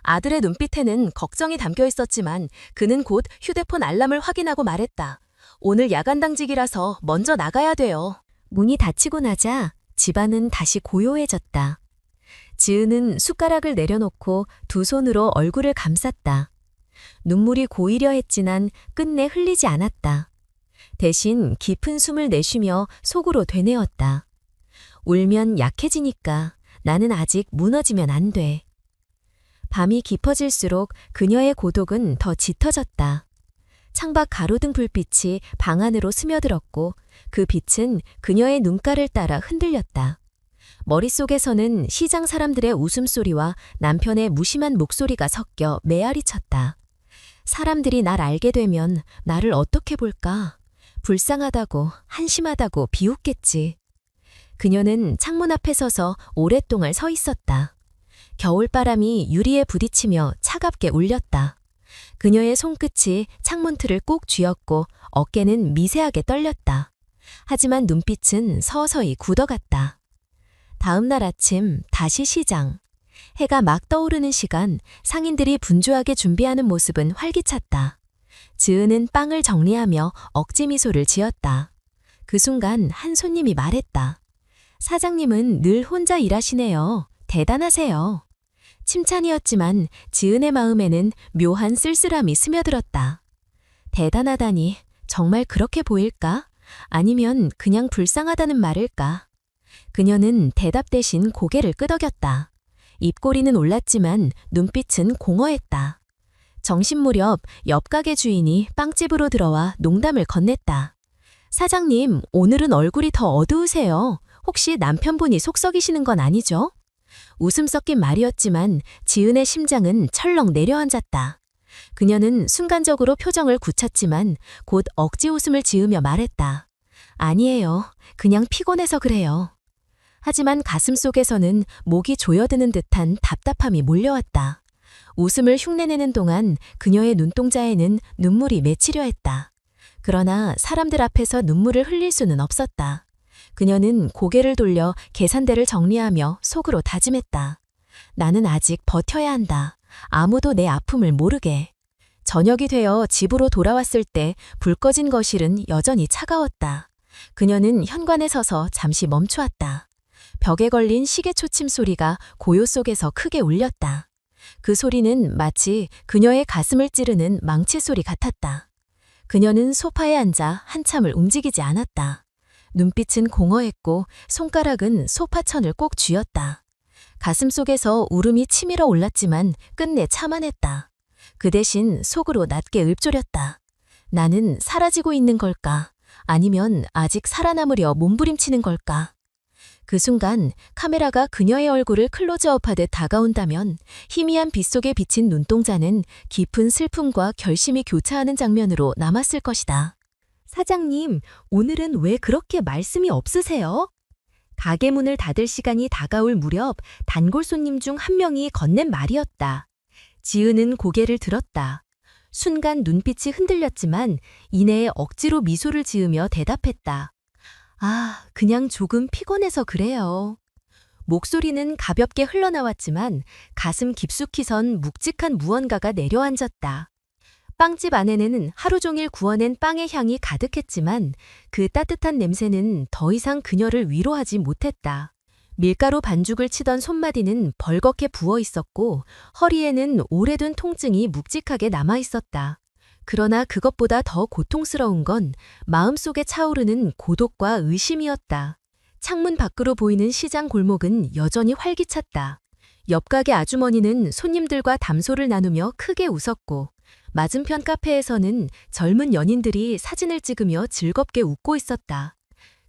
아들의 눈빛에는 걱정이 담겨 있었지만 그는 곧 휴대폰 알람을 확인하고 말했다. 오늘 야간당직이라서 먼저 나가야 돼요. 문이 닫히고 나자 집안은 다시 고요해졌다. 지은은 숟가락을 내려놓고 두 손으로 얼굴을 감쌌다. 눈물이 고이려 했지만 끝내 흘리지 않았다. 대신 깊은 숨을 내쉬며 속으로 되뇌었다. 울면 약해지니까 나는 아직 무너지면 안 돼. 밤이 깊어질수록 그녀의 고독은 더 짙어졌다. 창밖 가로등 불빛이 방 안으로 스며들었고 그 빛은 그녀의 눈가를 따라 흔들렸다. 머릿속에서는 시장 사람들의 웃음소리와 남편의 무심한 목소리가 섞여 메아리 쳤다. 사람들이 날 알게 되면 나를 어떻게 볼까? 불쌍하다고, 한심하다고 비웃겠지. 그녀는 창문 앞에 서서 오랫동안 서 있었다. 겨울바람이 유리에 부딪히며 차갑게 울렸다. 그녀의 손끝이 창문틀을 꼭 쥐었고 어깨는 미세하게 떨렸다. 하지만 눈빛은 서서히 굳어갔다. 다음 날 아침 다시 시장. 해가 막 떠오르는 시간 상인들이 분주하게 준비하는 모습은 활기찼다. 지은은 빵을 정리하며 억지 미소를 지었다. 그 순간 한 손님이 말했다. 사장님은 늘 혼자 일하시네요. 대단하세요. 칭찬이었지만 지은의 마음에는 묘한 쓸쓸함이 스며들었다. 대단하다니 정말 그렇게 보일까? 아니면 그냥 불쌍하다는 말일까? 그녀는 대답 대신 고개를 끄덕였다. 입꼬리는 올랐지만 눈빛은 공허했다. 점심 무렵 옆 가게 주인이 빵집으로 들어와 농담을 건넸다. 사장님, 오늘은 얼굴이 더 어두우세요. 혹시 남편분이 속썩이시는 건 아니죠? 웃음 섞인 말이었지만 지은의 심장은 철렁 내려앉았다. 그녀는 순간적으로 표정을 굳혔지만 곧 억지 웃음을 지으며 말했다. 아니에요. 그냥 피곤해서 그래요. 하지만 가슴속에서는 목이 조여드는 듯한 답답함이 몰려왔다. 웃음을 흉내내는 동안 그녀의 눈동자에는 눈물이 맺히려 했다. 그러나 사람들 앞에서 눈물을 흘릴 수는 없었다. 그녀는 고개를 돌려 계산대를 정리하며 속으로 다짐했다. 나는 아직 버텨야 한다. 아무도 내 아픔을 모르게. 저녁이 되어 집으로 돌아왔을 때 불 꺼진 거실은 여전히 차가웠다. 그녀는 현관에 서서 잠시 멈추었다. 벽에 걸린 시계 초침 소리가 고요 속에서 크게 울렸다. 그 소리는 마치 그녀의 가슴을 찌르는 망치 소리 같았다. 그녀는 소파에 앉아 한참을 움직이지 않았다. 눈빛은 공허했고 손가락은 소파천을 꼭 쥐었다. 가슴속에서 울음이 치밀어 올랐지만 끝내 참아냈다. 그 대신 속으로 낮게 읊조렸다. 나는 사라지고 있는 걸까? 아니면 아직 살아남으려 몸부림치는 걸까? 그 순간 카메라가 그녀의 얼굴을 클로즈업하듯 다가온다면 희미한 빛 속에 비친 눈동자는 깊은 슬픔과 결심이 교차하는 장면으로 남았을 것이다. 사장님, 오늘은 왜 그렇게 말씀이 없으세요? 가게 문을 닫을 시간이 다가올 무렵 단골 손님 중 한 명이 건넨 말이었다. 지은은 고개를 들었다. 순간 눈빛이 흔들렸지만 이내에 억지로 미소를 지으며 대답했다. 아, 그냥 조금 피곤해서 그래요. 목소리는 가볍게 흘러나왔지만 가슴 깊숙이 선 묵직한 무언가가 내려앉았다. 빵집 안에는 하루 종일 구워낸 빵의 향이 가득했지만 그 따뜻한 냄새는 더 이상 그녀를 위로하지 못했다. 밀가루 반죽을 치던 손마디는 벌겋게 부어 있었고 허리에는 오래된 통증이 묵직하게 남아 있었다. 그러나 그것보다 더 고통스러운 건 마음속에 차오르는 고독과 의심이었다. 창문 밖으로 보이는 시장 골목은 여전히 활기찼다. 옆 가게 아주머니는 손님들과 담소를 나누며 크게 웃었고 맞은편 카페에서는 젊은 연인들이 사진을 찍으며 즐겁게 웃고 있었다.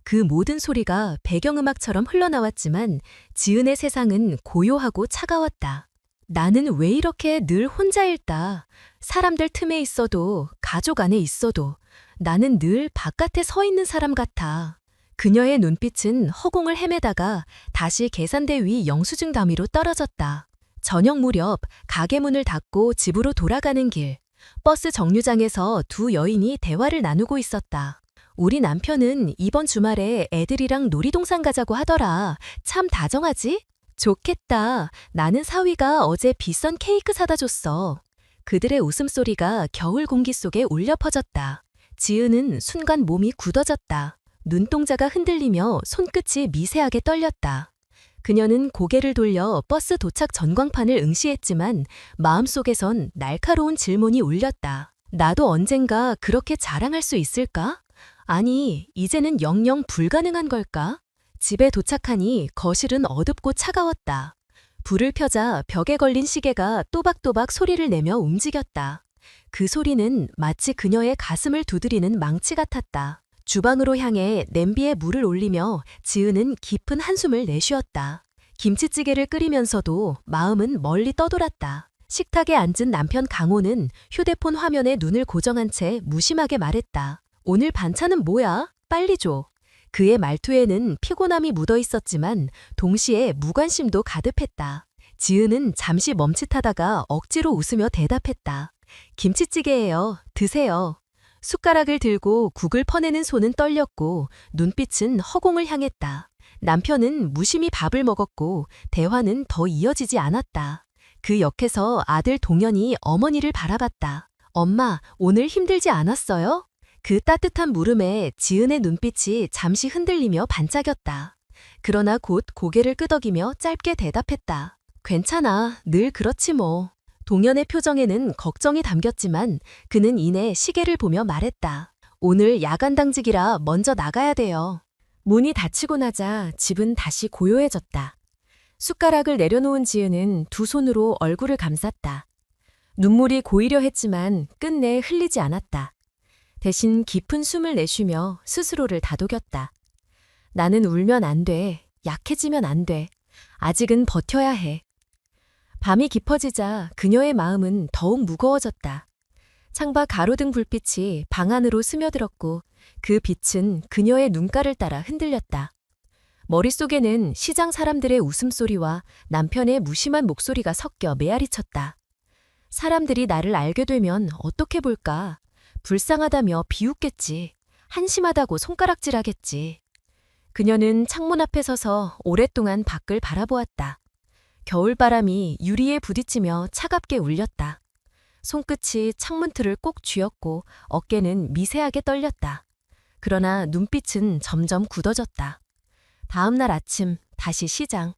그 모든 소리가 배경음악처럼 흘러나왔지만 지은의 세상은 고요하고 차가웠다. 나는 왜 이렇게 늘 혼자일까? 사람들 틈에 있어도 가족 안에 있어도 나는 늘 바깥에 서 있는 사람 같아. 그녀의 눈빛은 허공을 헤매다가 다시 계산대 위 영수증 더미로 떨어졌다. 저녁 무렵 가게 문을 닫고 집으로 돌아가는 길. 버스 정류장에서 두 여인이 대화를 나누고 있었다. 우리 남편은 이번 주말에 애들이랑 놀이동산 가자고 하더라. 참 다정하지? 좋겠다. 나는 사위가 어제 비싼 케이크 사다 줬어. 그들의 웃음소리가 겨울 공기 속에 울려 퍼졌다. 지은은 순간 몸이 굳어졌다. 눈동자가 흔들리며 손끝이 미세하게 떨렸다. 그녀는 고개를 돌려 버스 도착 전광판을 응시했지만 마음속에선 날카로운 질문이 울렸다. 나도 언젠가 그렇게 자랑할 수 있을까? 아니, 이제는 영영 불가능한 걸까? 집에 도착하니 거실은 어둡고 차가웠다. 불을 펴자 벽에 걸린 시계가 또박또박 소리를 내며 움직였다. 그 소리는 마치 그녀의 가슴을 두드리는 망치 같았다. 주방으로 향해 냄비에 물을 올리며 지은은 깊은 한숨을 내쉬었다. 김치찌개를 끓이면서도 마음은 멀리 떠돌았다. 식탁에 앉은 남편 강호는 휴대폰 화면에 눈을 고정한 채 무심하게 말했다. 오늘 반찬은 뭐야? 빨리 줘. 그의 말투에는 피곤함이 묻어 있었지만 동시에 무관심도 가득했다. 지은은 잠시 멈칫하다가 억지로 웃으며 대답했다. 김치찌개예요. 드세요. 숟가락을 들고 국을 퍼내는 손은 떨렸고 눈빛은 허공을 향했다. 남편은 무심히 밥을 먹었고 대화는 더 이어지지 않았다. 그 옆에서 아들 동현이 어머니를 바라봤다. 엄마, 오늘 힘들지 않았어요? 그 따뜻한 물음에 지은의 눈빛이 잠시 흔들리며 반짝였다. 그러나 곧 고개를 끄덕이며 짧게 대답했다. 괜찮아, 늘 그렇지 뭐. 동현의 표정에는 걱정이 담겼지만 그는 이내 시계를 보며 말했다. 오늘 야간 당직이라 먼저 나가야 돼요. 문이 닫히고 나자 집은 다시 고요해졌다. 숟가락을 내려놓은 지은은 두 손으로 얼굴을 감쌌다. 눈물이 고이려 했지만 끝내 흘리지 않았다. 대신 깊은 숨을 내쉬며 스스로를 다독였다. 나는 울면 안 돼. 약해지면 안 돼. 아직은 버텨야 해. 밤이 깊어지자 그녀의 마음은 더욱 무거워졌다. 창밖 가로등 불빛이 방 안으로 스며들었고 그 빛은 그녀의 눈가를 따라 흔들렸다. 머릿속에는 시장 사람들의 웃음소리와 남편의 무심한 목소리가 섞여 메아리쳤다. 사람들이 나를 알게 되면 어떻게 볼까? 불쌍하다며 비웃겠지. 한심하다고 손가락질하겠지. 그녀는 창문 앞에 서서 오랫동안 밖을 바라보았다. 겨울바람이 유리에 부딪히며 차갑게 울렸다. 손끝이 창문틀을 꼭 쥐었고 어깨는 미세하게 떨렸다. 그러나 눈빛은 점점 굳어졌다. 다음 날 아침 다시 시장.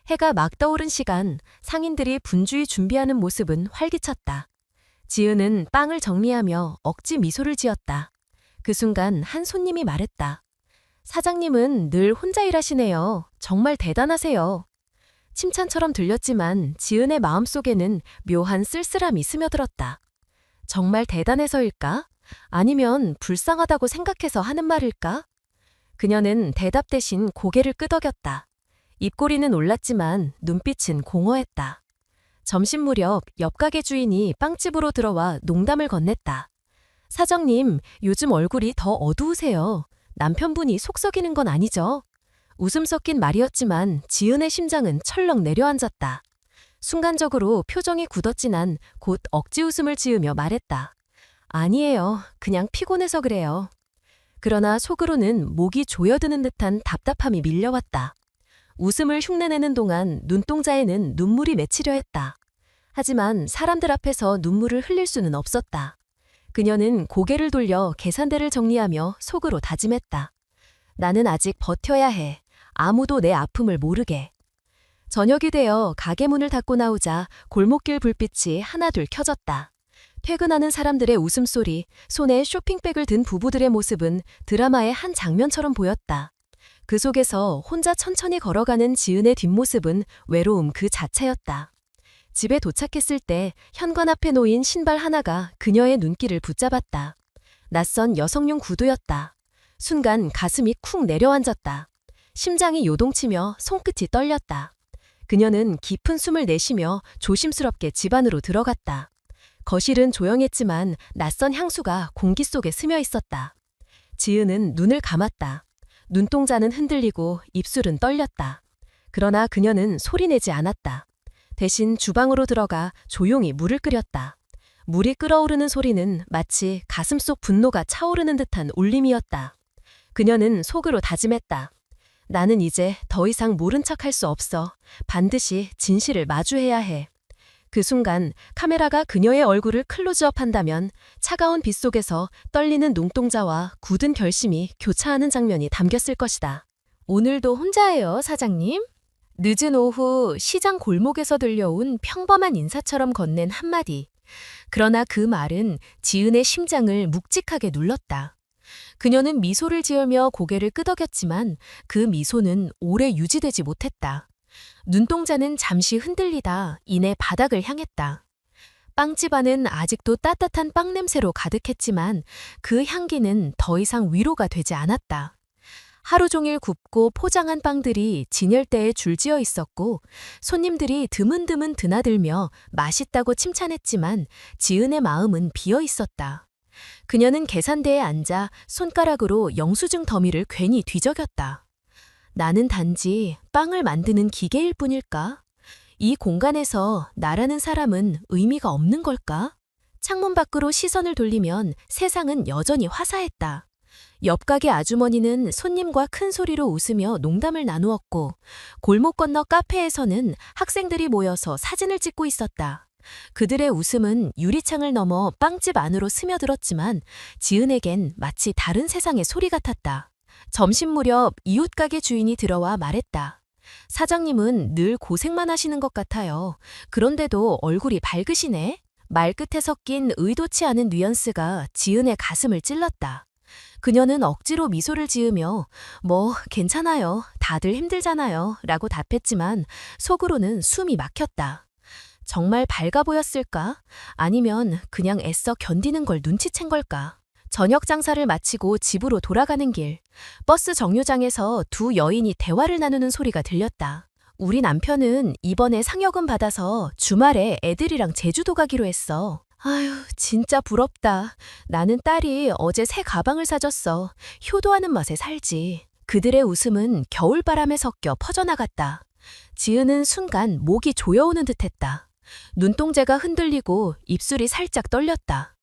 해가 막 떠오른 시간 상인들이 분주히 준비하는 모습은 활기찼다. 지은은 빵을 정리하며 억지 미소를 지었다. 그 순간 한 손님이 말했다. 사장님은 늘 혼자 일하시네요. 정말 대단하세요. 칭찬처럼 들렸지만 지은의 마음속에는 묘한 쓸쓸함이 스며들었다. 정말 대단해서일까? 아니면 불쌍하다고 생각해서 하는 말일까? 그녀는 대답 대신 고개를 끄덕였다. 입꼬리는 올랐지만 눈빛은 공허했다. 점심 무렵 옆 가게 주인이 빵집으로 들어와 농담을 건넸다. 사장님, 요즘 얼굴이 더 어두우세요. 남편분이 속 썩이는 건 아니죠? 웃음 섞인 말이었지만 지은의 심장은 철렁 내려앉았다. 순간적으로 표정이 굳었지만 곧 억지 웃음을 지으며 말했다. 아니에요. 그냥 피곤해서 그래요. 그러나 속으로는 목이 조여드는 듯한 답답함이 밀려왔다. 웃음을 흉내내는 동안 눈동자에는 눈물이 맺히려 했다. 하지만 사람들 앞에서 눈물을 흘릴 수는 없었다. 그녀는 고개를 돌려 계산대를 정리하며 속으로 다짐했다. 나는 아직 버텨야 해. 아무도 내 아픔을 모르게. 저녁이 되어 가게 문을 닫고 나오자 골목길 불빛이 하나둘 켜졌다. 퇴근하는 사람들의 웃음소리, 손에 쇼핑백을 든 부부들의 모습은 드라마의 한 장면처럼 보였다. 그 속에서 혼자 천천히 걸어가는 지은의 뒷모습은 외로움 그 자체였다. 집에 도착했을 때 현관 앞에 놓인 신발 하나가 그녀의 눈길을 붙잡았다. 낯선 여성용 구두였다. 순간 가슴이 쿵 내려앉았다. 심장이 요동치며 손끝이 떨렸다. 그녀는 깊은 숨을 내쉬며 조심스럽게 집 안으로 들어갔다. 거실은 조용했지만 낯선 향수가 공기 속에 스며 있었다. 지은은 눈을 감았다. 눈동자는 흔들리고 입술은 떨렸다. 그러나 그녀는 소리내지 않았다. 대신 주방으로 들어가 조용히 물을 끓였다. 물이 끓어오르는 소리는 마치 가슴속 분노가 차오르는 듯한 울림이었다. 그녀는 속으로 다짐했다. 나는 이제 더 이상 모른 척할 수 없어. 반드시 진실을 마주해야 해. 그 순간 카메라가 그녀의 얼굴을 클로즈업한다면 차가운 빛 속에서 떨리는 눈동자와 굳은 결심이 교차하는 장면이 담겼을 것이다. 오늘도 혼자예요, 사장님? 늦은 오후 시장 골목에서 들려온 평범한 인사처럼 건넨 한마디. 그러나 그 말은 지은의 심장을 묵직하게 눌렀다. 그녀는 미소를 지으며 고개를 끄덕였지만 그 미소는 오래 유지되지 못했다. 눈동자는 잠시 흔들리다 이내 바닥을 향했다. 빵집 안은 아직도 따뜻한 빵 냄새로 가득했지만 그 향기는 더 이상 위로가 되지 않았다. 하루 종일 굽고 포장한 빵들이 진열대에 줄지어 있었고 손님들이 드문드문 드나들며 맛있다고 칭찬했지만 지은의 마음은 비어 있었다. 그녀는 계산대에 앉아 손가락으로 영수증 더미를 괜히 뒤적였다. 나는 단지 빵을 만드는 기계일 뿐일까? 이 공간에서 나라는 사람은 의미가 없는 걸까? 창문 밖으로 시선을 돌리면 세상은 여전히 화사했다. 옆 가게 아주머니는 손님과 큰 소리로 웃으며 농담을 나누었고 골목 건너 카페에서는 학생들이 모여서 사진을 찍고 있었다. 그들의 웃음은 유리창을 넘어 빵집 안으로 스며들었지만 지은에겐 마치 다른 세상의 소리 같았다. 점심 무렵 이웃 가게 주인이 들어와 말했다. 사장님은 늘 고생만 하시는 것 같아요. 그런데도 얼굴이 밝으시네. 말끝에 섞인 의도치 않은 뉘앙스가 지은의 가슴을 찔렀다. 그녀는 억지로 미소를 지으며 뭐 괜찮아요. 다들 힘들잖아요. 라고 답했지만 속으로는 숨이 막혔다. 정말 밝아 보였을까? 아니면 그냥 애써 견디는 걸 눈치챈 걸까? 저녁 장사를 마치고 집으로 돌아가는 길, 버스 정류장에서 두 여인이 대화를 나누는 소리가 들렸다. 우리 남편은 이번에 상여금 받아서 주말에 애들이랑 제주도 가기로 했어. 아휴, 진짜 부럽다. 나는 딸이 어제 새 가방을 사줬어. 효도하는 맛에 살지. 그들의 웃음은 겨울바람에 섞여 퍼져나갔다. 지은은 순간 목이 조여오는 듯했다. 눈동자가 흔들리고 입술이 살짝 떨렸다.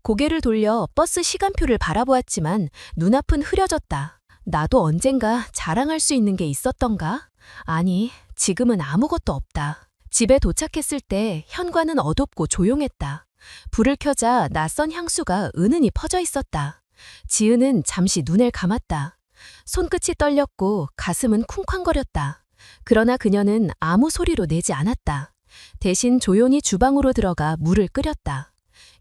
고개를 돌려 버스 시간표를 바라보았지만 눈앞은 흐려졌다. 나도 언젠가 자랑할 수 있는 게 있었던가? 아니, 지금은 아무것도 없다. 집에 도착했을 때 현관은 어둡고 조용했다. 불을 켜자 낯선 향수가 은은히 퍼져 있었다. 지은은 잠시 눈을 감았다. 손끝이 떨렸고 가슴은 쿵쾅거렸다. 그러나 그녀는 아무 소리로 내지 않았다. 대신 조용히 주방으로 들어가 물을 끓였다.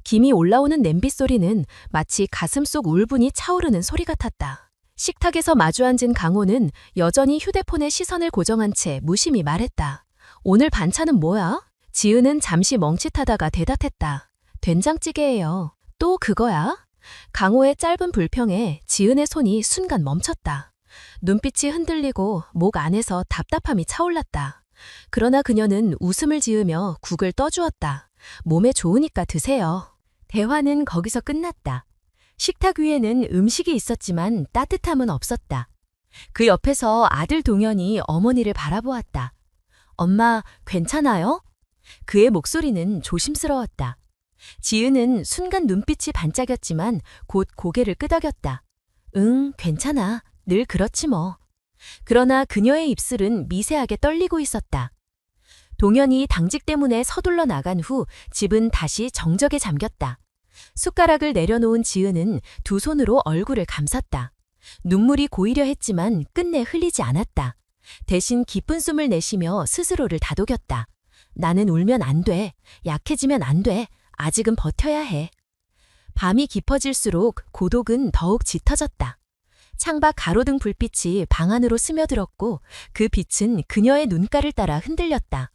김이 올라오는 냄비 소리는 마치 가슴 속 울분이 차오르는 소리 같았다. 식탁에서 마주 앉은 강호는 여전히 휴대폰에 시선을 고정한 채 무심히 말했다. 오늘 반찬은 뭐야? 지은은 잠시 멍칫하다가 대답했다. 된장찌개예요. 또 그거야? 강호의 짧은 불평에 지은의 손이 순간 멈췄다. 눈빛이 흔들리고 목 안에서 답답함이 차올랐다. 그러나 그녀는 웃음을 지으며 국을 떠주었다. 몸에 좋으니까 드세요. 대화는 거기서 끝났다. 식탁 위에는 음식이 있었지만 따뜻함은 없었다. 그 옆에서 아들 동현이 어머니를 바라보았다. 엄마, 괜찮아요? 그의 목소리는 조심스러웠다. 지은은 순간 눈빛이 반짝였지만 곧 고개를 끄덕였다. 응, 괜찮아. 늘 그렇지 뭐. 그러나 그녀의 입술은 미세하게 떨리고 있었다. 동현이 당직 때문에 서둘러 나간 후 집은 다시 정적에 잠겼다. 숟가락을 내려놓은 지은은 두 손으로 얼굴을 감쌌다. 눈물이 고이려 했지만 끝내 흘리지 않았다. 대신 깊은 숨을 내쉬며 스스로를 다독였다. 나는 울면 안 돼. 약해지면 안 돼. 아직은 버텨야 해. 밤이 깊어질수록 고독은 더욱 짙어졌다. 창밖 가로등 불빛이 방 안으로 스며들었고 그 빛은 그녀의 눈가를 따라 흔들렸다.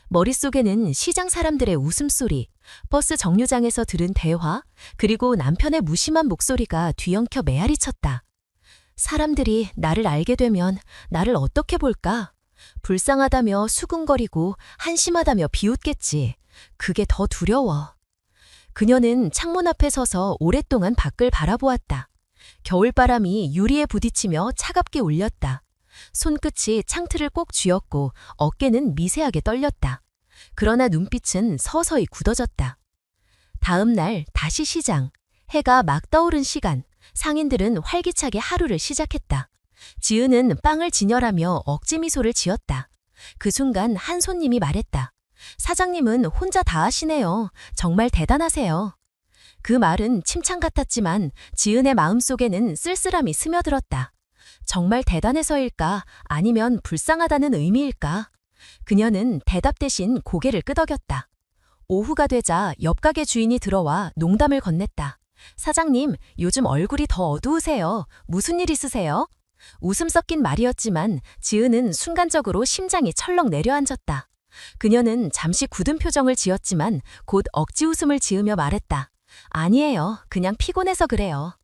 머릿속에는 시장 사람들의 웃음소리, 버스 정류장에서 들은 대화, 그리고 남편의 무심한 목소리가 뒤엉켜 메아리쳤다. 사람들이 나를 알게 되면 나를 어떻게 볼까? 불쌍하다며 수군거리고 한심하다며 비웃겠지. 그게 더 두려워. 그녀는 창문 앞에 서서 오랫동안 밖을 바라보았다. 겨울바람이 유리에 부딪히며 차갑게 울렸다. 손끝이 창틀을 꼭 쥐었고 어깨는 미세하게 떨렸다. 그러나 눈빛은 서서히 굳어졌다. 다음 날 다시 시장. 해가 막 떠오른 시간. 상인들은 활기차게 하루를 시작했다. 지은은 빵을 진열하며 억지 미소를 지었다. 그 순간 한 손님이 말했다. 사장님은 혼자 다 하시네요. 정말 대단하세요. 그 말은 칭찬 같았지만 지은의 마음속에는 쓸쓸함이 스며들었다. 정말 대단해서일까? 아니면 불쌍하다는 의미일까? 그녀는 대답 대신 고개를 끄덕였다. 오후가 되자 옆 가게 주인이 들어와 농담을 건넸다. 사장님, 요즘 얼굴이 더 어두우세요. 무슨 일 있으세요? 웃음 섞인 말이었지만 지은은 순간적으로 심장이 철렁 내려앉았다. 그녀는 잠시 굳은 표정을 지었지만 곧 억지 웃음을 지으며 말했다. 아니에요. 그냥 피곤해서 그래요.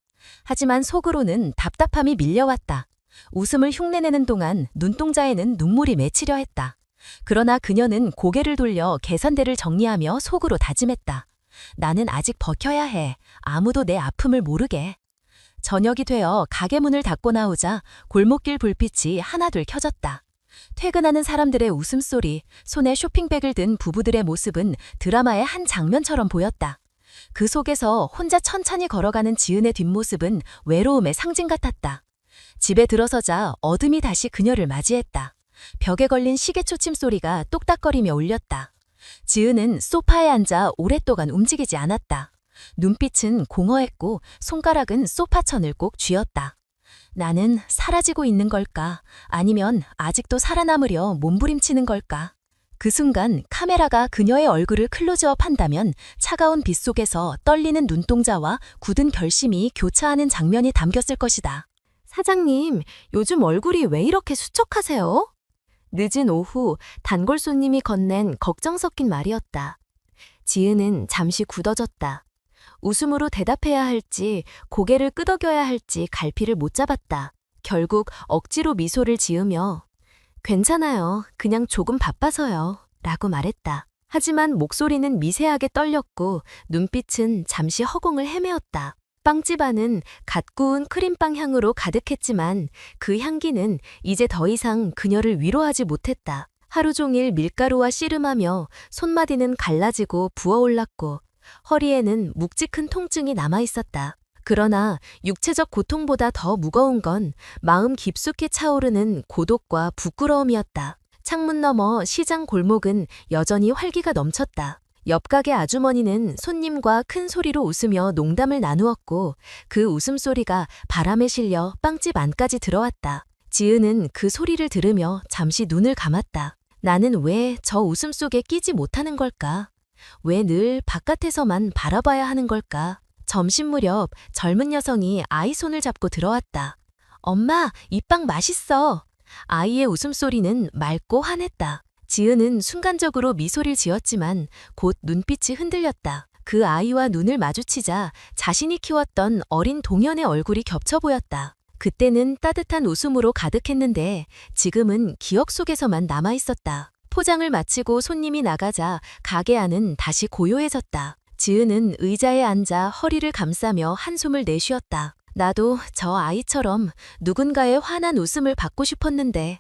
하지만 속으로는 답답함이 밀려왔다. 웃음을 흉내내는 동안 눈동자에는 눈물이 맺히려 했다. 그러나 그녀는 고개를 돌려 계산대를 정리하며 속으로 다짐했다. 나는 아직 버텨야 해. 아무도 내 아픔을 모르게. 저녁이 되어 가게 문을 닫고 나오자 골목길 불빛이 하나둘 켜졌다. 퇴근하는 사람들의 웃음소리, 손에 쇼핑백을 든 부부들의 모습은 드라마의 한 장면처럼 보였다. 그 속에서 혼자 천천히 걸어가는 지은의 뒷모습은 외로움의 상징 같았다. 집에 들어서자 어둠이 다시 그녀를 맞이했다. 벽에 걸린 시계초침 소리가 똑딱거리며 울렸다. 지은은 소파에 앉아 오랫동안 움직이지 않았다. 눈빛은 공허했고 손가락은 소파천을 꼭 쥐었다. 나는 사라지고 있는 걸까? 아니면 아직도 살아남으려 몸부림치는 걸까? 그 순간 카메라가 그녀의 얼굴을 클로즈업 한다면 차가운 빛 속에서 떨리는 눈동자와 굳은 결심이 교차하는 장면이 담겼을 것이다. 사장님, 요즘 얼굴이 왜 이렇게 수척하세요? 늦은 오후 단골 손님이 건넨 걱정 섞인 말이었다. 지은은 잠시 굳어졌다. 웃음으로 대답해야 할지 고개를 끄덕여야 할지 갈피를 못 잡았다. 결국 억지로 미소를 지으며 괜찮아요. 그냥 조금 바빠서요. 라고 말했다. 하지만 목소리는 미세하게 떨렸고 눈빛은 잠시 허공을 헤매었다. 빵집 안은 갓 구운 크림빵 향으로 가득했지만 그 향기는 이제 더 이상 그녀를 위로하지 못했다. 하루 종일 밀가루와 씨름하며 손마디는 갈라지고 부어올랐고 허리에는 묵직한 통증이 남아있었다. 그러나 육체적 고통보다 더 무거운 건 마음 깊숙이 차오르는 고독과 부끄러움이었다. 창문 너머 시장 골목은 여전히 활기가 넘쳤다. 옆 가게 아주머니는 손님과 큰 소리로 웃으며 농담을 나누었고 그 웃음소리가 바람에 실려 빵집 안까지 들어왔다. 지은은 그 소리를 들으며 잠시 눈을 감았다. 나는 왜 저 웃음 속에 끼지 못하는 걸까? 왜 늘 바깥에서만 바라봐야 하는 걸까? 점심 무렵 젊은 여성이 아이 손을 잡고 들어왔다. 엄마, 이 빵 맛있어. 아이의 웃음소리는 맑고 환했다. 지은은 순간적으로 미소를 지었지만 곧 눈빛이 흔들렸다. 그 아이와 눈을 마주치자 자신이 키웠던 어린 동현의 얼굴이 겹쳐 보였다. 그때는 따뜻한 웃음으로 가득했는데 지금은 기억 속에서만 남아있었다. 포장을 마치고 손님이 나가자 가게 안은 다시 고요해졌다. 지은은 의자에 앉아 허리를 감싸며 한숨을 내쉬었다. 나도 저 아이처럼 누군가의 환한 웃음을 받고 싶었는데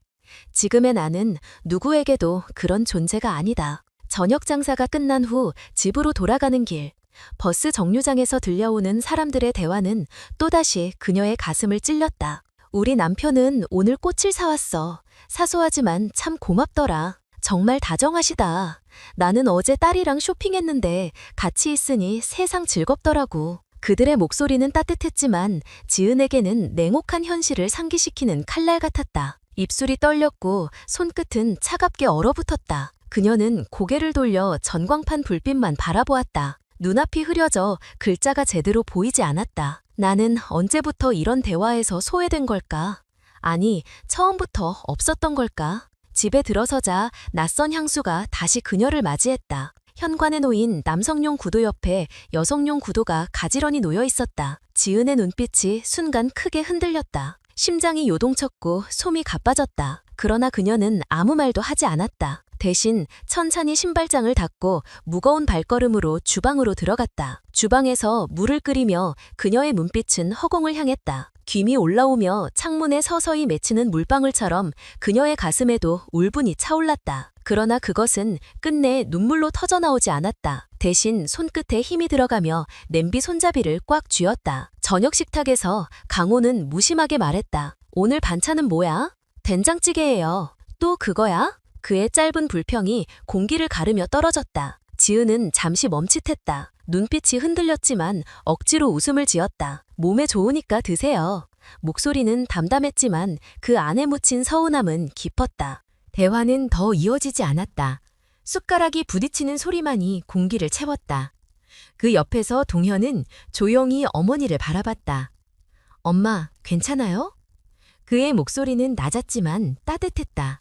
지금의 나는 누구에게도 그런 존재가 아니다. 저녁 장사가 끝난 후 집으로 돌아가는 길, 버스 정류장에서 들려오는 사람들의 대화는 또다시 그녀의 가슴을 찔렸다. 우리 남편은 오늘 꽃을 사왔어. 사소하지만 참 고맙더라. 정말 다정하시다. 나는 어제 딸이랑 쇼핑했는데 같이 있으니 세상 즐겁더라고. 그들의 목소리는 따뜻했지만 지은에게는 냉혹한 현실을 상기시키는 칼날 같았다. 입술이 떨렸고 손끝은 차갑게 얼어붙었다. 그녀는 고개를 돌려 전광판 불빛만 바라보았다. 눈앞이 흐려져 글자가 제대로 보이지 않았다. 나는 언제부터 이런 대화에서 소외된 걸까? 아니, 처음부터 없었던 걸까? 집에 들어서자 낯선 향수가 다시 그녀를 맞이했다. 현관에 놓인 남성용 구두 옆에 여성용 구두가 가지런히 놓여 있었다. 지은의 눈빛이 순간 크게 흔들렸다. 심장이 요동쳤고 솜이 가빠졌다. 그러나 그녀는 아무 말도 하지 않았다. 대신 천천히 신발장을 닫고 무거운 발걸음으로 주방으로 들어갔다. 주방에서 물을 끓이며 그녀의 눈빛은 허공을 향했다. 김이 올라오며 창문에 서서히 맺히는 물방울처럼 그녀의 가슴에도 울분이 차올랐다. 그러나 그것은 끝내 눈물로 터져나오지 않았다. 대신 손끝에 힘이 들어가며 냄비 손잡이를 꽉 쥐었다. 저녁 식탁에서 강호는 무심하게 말했다. 오늘 반찬은 뭐야? 된장찌개예요. 또 그거야? 그의 짧은 불평이 공기를 가르며 떨어졌다. 지은은 잠시 멈칫했다. 눈빛이 흔들렸지만 억지로 웃음을 지었다. 몸에 좋으니까 드세요. 목소리는 담담했지만 그 안에 묻힌 서운함은 깊었다. 대화는 더 이어지지 않았다. 숟가락이 부딪히는 소리만이 공기를 채웠다. 그 옆에서 동현은 조용히 어머니를 바라봤다. 엄마, 괜찮아요? 그의 목소리는 낮았지만 따뜻했다.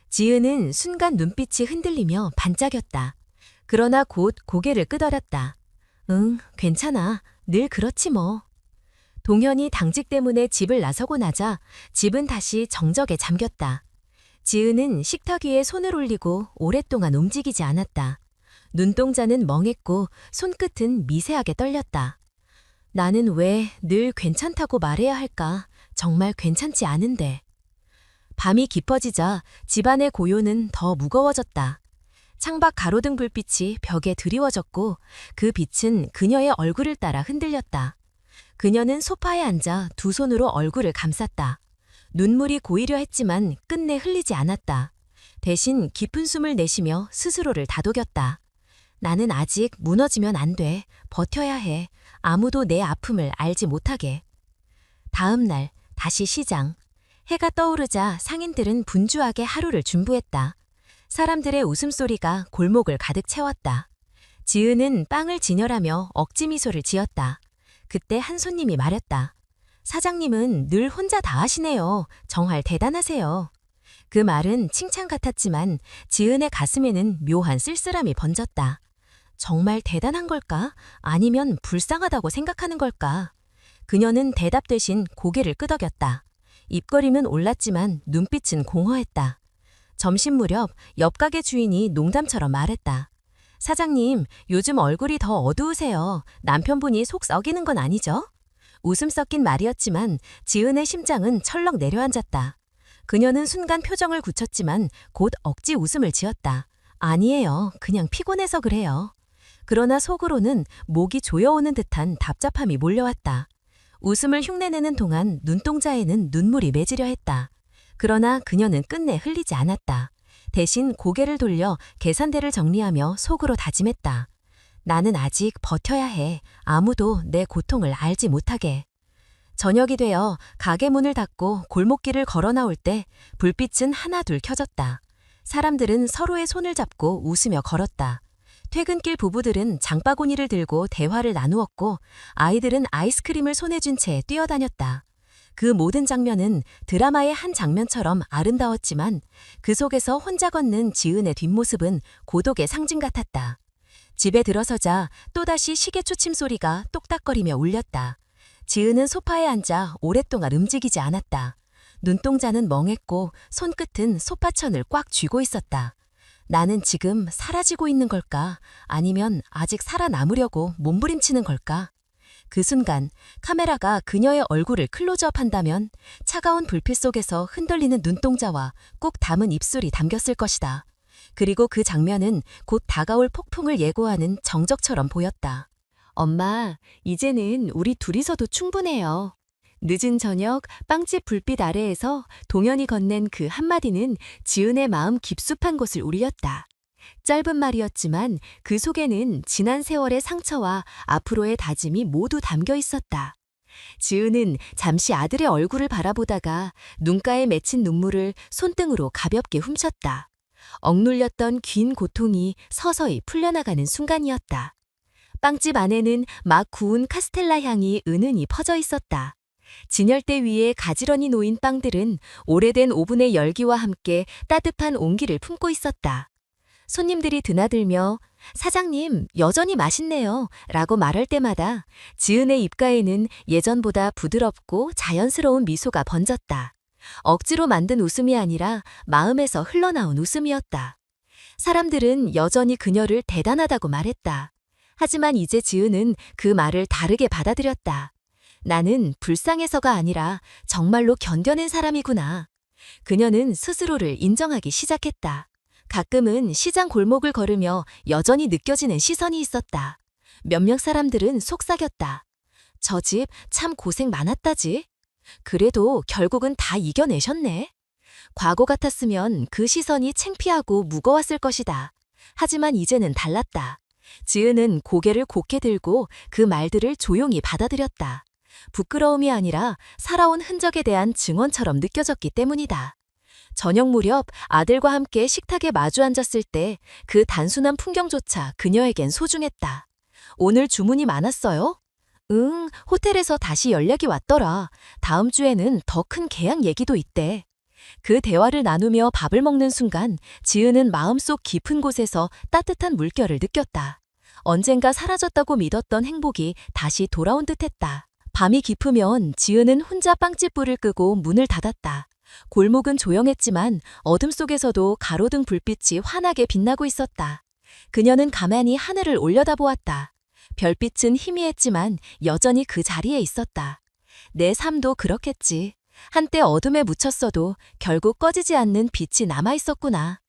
지은은 순간 눈빛이 흔들리며 반짝였다. 그러나 곧 고개를 끄덕였다. 응, 괜찮아. 늘 그렇지 뭐. 동현이 당직 때문에 집을 나서고 나자 집은 다시 정적에 잠겼다. 지은은 식탁 위에 손을 올리고 오랫동안 움직이지 않았다. 눈동자는 멍했고 손끝은 미세하게 떨렸다. 나는 왜 늘 괜찮다고 말해야 할까? 정말 괜찮지 않은데. 밤이 깊어지자 집안의 고요는 더 무거워졌다. 창밖 가로등 불빛이 벽에 드리워졌고 그 빛은 그녀의 얼굴을 따라 흔들렸다. 그녀는 소파에 앉아 두 손으로 얼굴을 감쌌다. 눈물이 고이려 했지만 끝내 흘리지 않았다. 대신 깊은 숨을 내쉬며 스스로를 다독였다. 나는 아직 무너지면 안 돼. 버텨야 해. 아무도 내 아픔을 알지 못하게. 다음 날 다시 시장. 해가 떠오르자 상인들은 분주하게 하루를 준비했다. 사람들의 웃음소리가 골목을 가득 채웠다. 지은은 빵을 진열하며 억지 미소를 지었다. 그때 한 손님이 말했다. 사장님은 늘 혼자 다 하시네요. 정말 대단하세요. 그 말은 칭찬 같았지만 지은의 가슴에는 묘한 쓸쓸함이 번졌다. 정말 대단한 걸까? 아니면 불쌍하다고 생각하는 걸까? 그녀는 대답 대신 고개를 끄덕였다. 입꼬리는 올랐지만 눈빛은 공허했다. 점심 무렵 옆 가게 주인이 농담처럼 말했다. 사장님, 요즘 얼굴이 더 어두우세요. 남편분이 속 썩이는 건 아니죠? 웃음 섞인 말이었지만 지은의 심장은 철렁 내려앉았다. 그녀는 순간 표정을 굳혔지만 곧 억지 웃음을 지었다. 아니에요. 그냥 피곤해서 그래요. 그러나 속으로는 목이 조여오는 듯한 답답함이 몰려왔다. 웃음을 흉내내는 동안 눈동자에는 눈물이 맺으려 했다. 그러나 그녀는 끝내 흘리지 않았다. 대신 고개를 돌려 계산대를 정리하며 속으로 다짐했다. 나는 아직 버텨야 해. 아무도 내 고통을 알지 못하게. 저녁이 되어 가게 문을 닫고 골목길을 걸어 나올 때 불빛은 하나둘 켜졌다. 사람들은 서로의 손을 잡고 웃으며 걸었다. 퇴근길 부부들은 장바구니를 들고 대화를 나누었고 아이들은 아이스크림을 손에 쥔 채 뛰어다녔다. 그 모든 장면은 드라마의 한 장면처럼 아름다웠지만 그 속에서 혼자 걷는 지은의 뒷모습은 고독의 상징 같았다. 집에 들어서자 또다시 시계 초침 소리가 똑딱거리며 울렸다. 지은은 소파에 앉아 오랫동안 움직이지 않았다. 눈동자는 멍했고 손끝은 소파천을 꽉 쥐고 있었다. 나는 지금 사라지고 있는 걸까? 아니면 아직 살아남으려고 몸부림치는 걸까? 그 순간 카메라가 그녀의 얼굴을 클로즈업한다면 차가운 불빛 속에서 흔들리는 눈동자와 꾹 담은 입술이 담겼을 것이다. 그리고 그 장면은 곧 다가올 폭풍을 예고하는 정적처럼 보였다. 엄마, 이제는 우리 둘이서도 충분해요. 늦은 저녁 빵집 불빛 아래에서 동현이 건넨 그 한마디는 지은의 마음 깊숙한 곳을 울렸다. 짧은 말이었지만 그 속에는 지난 세월의 상처와 앞으로의 다짐이 모두 담겨 있었다. 지은은 잠시 아들의 얼굴을 바라보다가 눈가에 맺힌 눈물을 손등으로 가볍게 훔쳤다. 억눌렸던 긴 고통이 서서히 풀려나가는 순간이었다. 빵집 안에는 막 구운 카스텔라 향이 은은히 퍼져 있었다. 진열대 위에 가지런히 놓인 빵들은 오래된 오븐의 열기와 함께 따뜻한 온기를 품고 있었다. 손님들이 드나들며 사장님, 여전히 맛있네요 라고 말할 때마다 지은의 입가에는 예전보다 부드럽고 자연스러운 미소가 번졌다. 억지로 만든 웃음이 아니라 마음에서 흘러나온 웃음이었다. 사람들은 여전히 그녀를 대단하다고 말했다. 하지만 이제 지은은 그 말을 다르게 받아들였다. 나는 불쌍해서가 아니라 정말로 견뎌낸 사람이구나. 그녀는 스스로를 인정하기 시작했다. 가끔은 시장 골목을 걸으며 여전히 느껴지는 시선이 있었다. 몇몇 사람들은 속삭였다. 저 집 참 고생 많았다지. 그래도 결국은 다 이겨내셨네. 과거 같았으면 그 시선이 창피하고 무거웠을 것이다. 하지만 이제는 달랐다. 지은은 고개를 곧게 들고 그 말들을 조용히 받아들였다. 부끄러움이 아니라 살아온 흔적에 대한 증언처럼 느껴졌기 때문이다. 저녁 무렵 아들과 함께 식탁에 마주 앉았을 때 그 단순한 풍경조차 그녀에겐 소중했다. 오늘 주문이 많았어요? 응, 호텔에서 다시 연락이 왔더라. 다음 주에는 더 큰 계약 얘기도 있대. 그 대화를 나누며 밥을 먹는 순간 지은은 마음속 깊은 곳에서 따뜻한 물결을 느꼈다. 언젠가 사라졌다고 믿었던 행복이 다시 돌아온 듯했다. 밤이 깊으면 지은은 혼자 빵집 불을 끄고 문을 닫았다. 골목은 조용했지만 어둠 속에서도 가로등 불빛이 환하게 빛나고 있었다. 그녀는 가만히 하늘을 올려다보았다. 별빛은 희미했지만 여전히 그 자리에 있었다. 내 삶도 그렇겠지. 한때 어둠에 묻혔어도 결국 꺼지지 않는 빛이 남아 있었구나.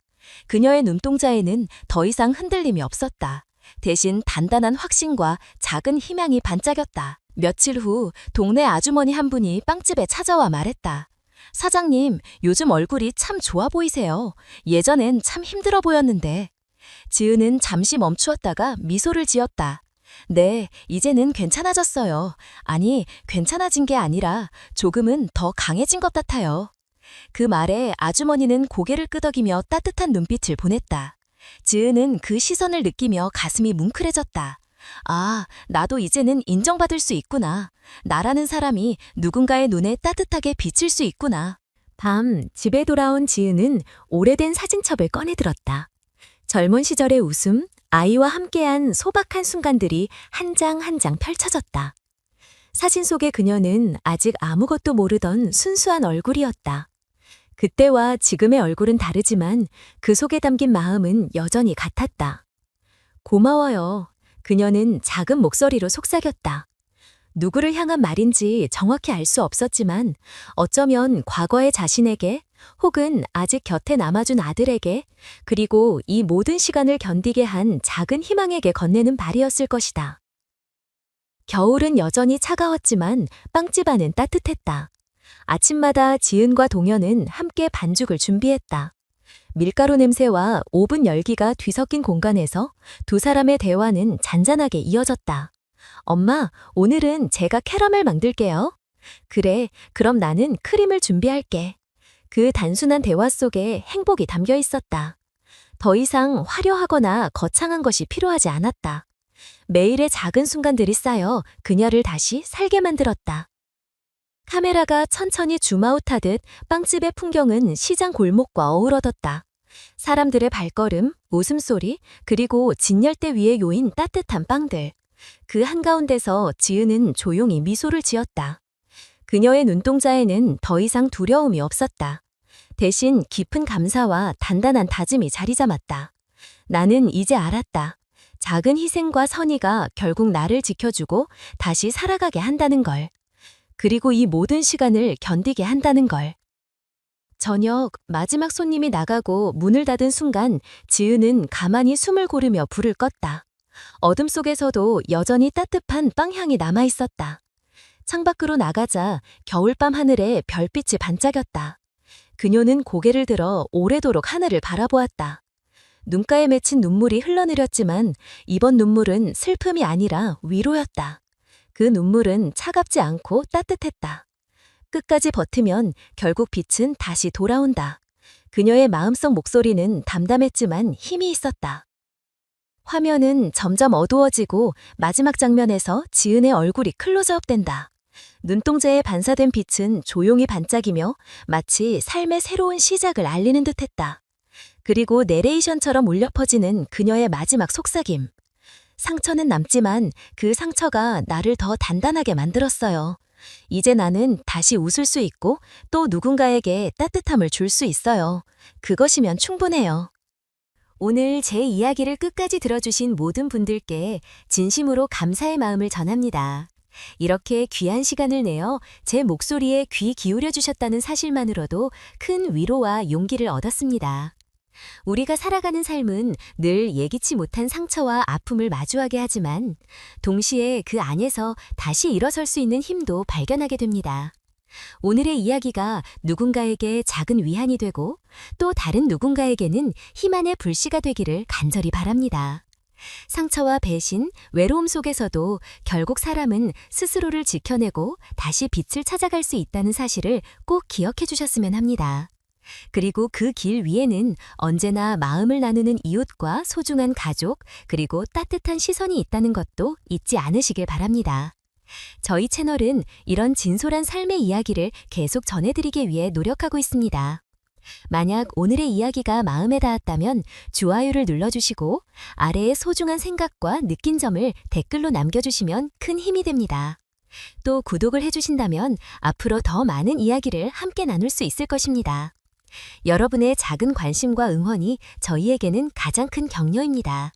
그녀의 눈동자에는 더 이상 흔들림이 없었다. 대신 단단한 확신과 작은 희망이 반짝였다. 며칠 후 동네 아주머니 한 분이 빵집에 찾아와 말했다. 사장님, 요즘 얼굴이 참 좋아 보이세요. 예전엔 참 힘들어 보였는데. 지은은 잠시 멈추었다가 미소를 지었다. 네, 이제는 괜찮아졌어요. 아니, 괜찮아진 게 아니라 조금은 더 강해진 것 같아요. 그 말에 아주머니는 고개를 끄덕이며 따뜻한 눈빛을 보냈다. 지은은 그 시선을 느끼며 가슴이 뭉클해졌다. 아, 나도 이제는 인정받을 수 있구나. 나라는 사람이 누군가의 눈에 따뜻하게 비칠 수 있구나. 밤, 집에 돌아온 지은은 오래된 사진첩을 꺼내들었다. 젊은 시절의 웃음, 아이와 함께한 소박한 순간들이 한 장 한 장 펼쳐졌다. 사진 속의 그녀는 아직 아무것도 모르던 순수한 얼굴이었다. 그때와 지금의 얼굴은 다르지만 그 속에 담긴 마음은 여전히 같았다. 고마워요. 그녀는 작은 목소리로 속삭였다. 누구를 향한 말인지 정확히 알 수 없었지만 어쩌면 과거의 자신에게 혹은 아직 곁에 남아준 아들에게 그리고 이 모든 시간을 견디게 한 작은 희망에게 건네는 말이었을 것이다. 겨울은 여전히 차가웠지만 빵집 안은 따뜻했다. 아침마다 지은과 동현은 함께 반죽을 준비했다. 밀가루 냄새와 오븐 열기가 뒤섞인 공간에서 두 사람의 대화는 잔잔하게 이어졌다. 엄마, 오늘은 제가 캐러멜 만들게요. 그래, 그럼 나는 크림을 준비할게. 그 단순한 대화 속에 행복이 담겨 있었다. 더 이상 화려하거나 거창한 것이 필요하지 않았다. 매일의 작은 순간들이 쌓여 그녀를 다시 살게 만들었다. 카메라가 천천히 줌아웃하듯 빵집의 풍경은 시장 골목과 어우러졌다. 사람들의 발걸음, 웃음소리, 그리고 진열대 위에 요인 따뜻한 빵들. 그 한가운데서 지은은 조용히 미소를 지었다. 그녀의 눈동자에는 더 이상 두려움이 없었다. 대신 깊은 감사와 단단한 다짐이 자리 잡았다. 나는 이제 알았다. 작은 희생과 선의가 결국 나를 지켜주고 다시 살아가게 한다는 걸. 그리고 이 모든 시간을 견디게 한다는 걸. 저녁 마지막 손님이 나가고 문을 닫은 순간 지은은 가만히 숨을 고르며 불을 껐다. 어둠 속에서도 여전히 따뜻한 빵향이 남아있었다. 창밖으로 나가자 겨울밤 하늘에 별빛이 반짝였다. 그녀는 고개를 들어 오래도록 하늘을 바라보았다. 눈가에 맺힌 눈물이 흘러내렸지만 이번 눈물은 슬픔이 아니라 위로였다. 그 눈물은 차갑지 않고 따뜻했다. 끝까지 버티면 결국 빛은 다시 돌아온다. 그녀의 마음속 목소리는 담담했지만 힘이 있었다. 화면은 점점 어두워지고 마지막 장면에서 지은의 얼굴이 클로즈업된다. 눈동자에 반사된 빛은 조용히 반짝이며 마치 삶의 새로운 시작을 알리는 듯했다. 그리고 내레이션처럼 울려 퍼지는 그녀의 마지막 속삭임. 상처는 남지만 그 상처가 나를 더 단단하게 만들었어요. 이제 나는 다시 웃을 수 있고 또 누군가에게 따뜻함을 줄 수 있어요. 그것이면 충분해요. 오늘 제 이야기를 끝까지 들어주신 모든 분들께 진심으로 감사의 마음을 전합니다. 이렇게 귀한 시간을 내어 제 목소리에 귀 기울여 주셨다는 사실만으로도 큰 위로와 용기를 얻었습니다. 우리가 살아가는 삶은 늘 예기치 못한 상처와 아픔을 마주하게 하지만 동시에 그 안에서 다시 일어설 수 있는 힘도 발견하게 됩니다. 오늘의 이야기가 누군가에게 작은 위안이 되고 또 다른 누군가에게는 희망의 불씨가 되기를 간절히 바랍니다. 상처와 배신, 외로움 속에서도 결국 사람은 스스로를 지켜내고 다시 빛을 찾아갈 수 있다는 사실을 꼭 기억해 주셨으면 합니다. 그리고 그 길 위에는 언제나 마음을 나누는 이웃과 소중한 가족, 그리고 따뜻한 시선이 있다는 것도 잊지 않으시길 바랍니다. 저희 채널은 이런 진솔한 삶의 이야기를 계속 전해드리기 위해 노력하고 있습니다. 만약 오늘의 이야기가 마음에 닿았다면 좋아요를 눌러주시고 아래에 소중한 생각과 느낀 점을 댓글로 남겨주시면 큰 힘이 됩니다. 또 구독을 해주신다면 앞으로 더 많은 이야기를 함께 나눌 수 있을 것입니다. 여러분의 작은 관심과 응원이 저희에게는 가장 큰 격려입니다.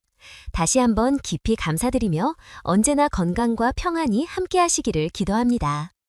다시 한번 깊이 감사드리며 언제나 건강과 평안이 함께 하시기를 기도합니다.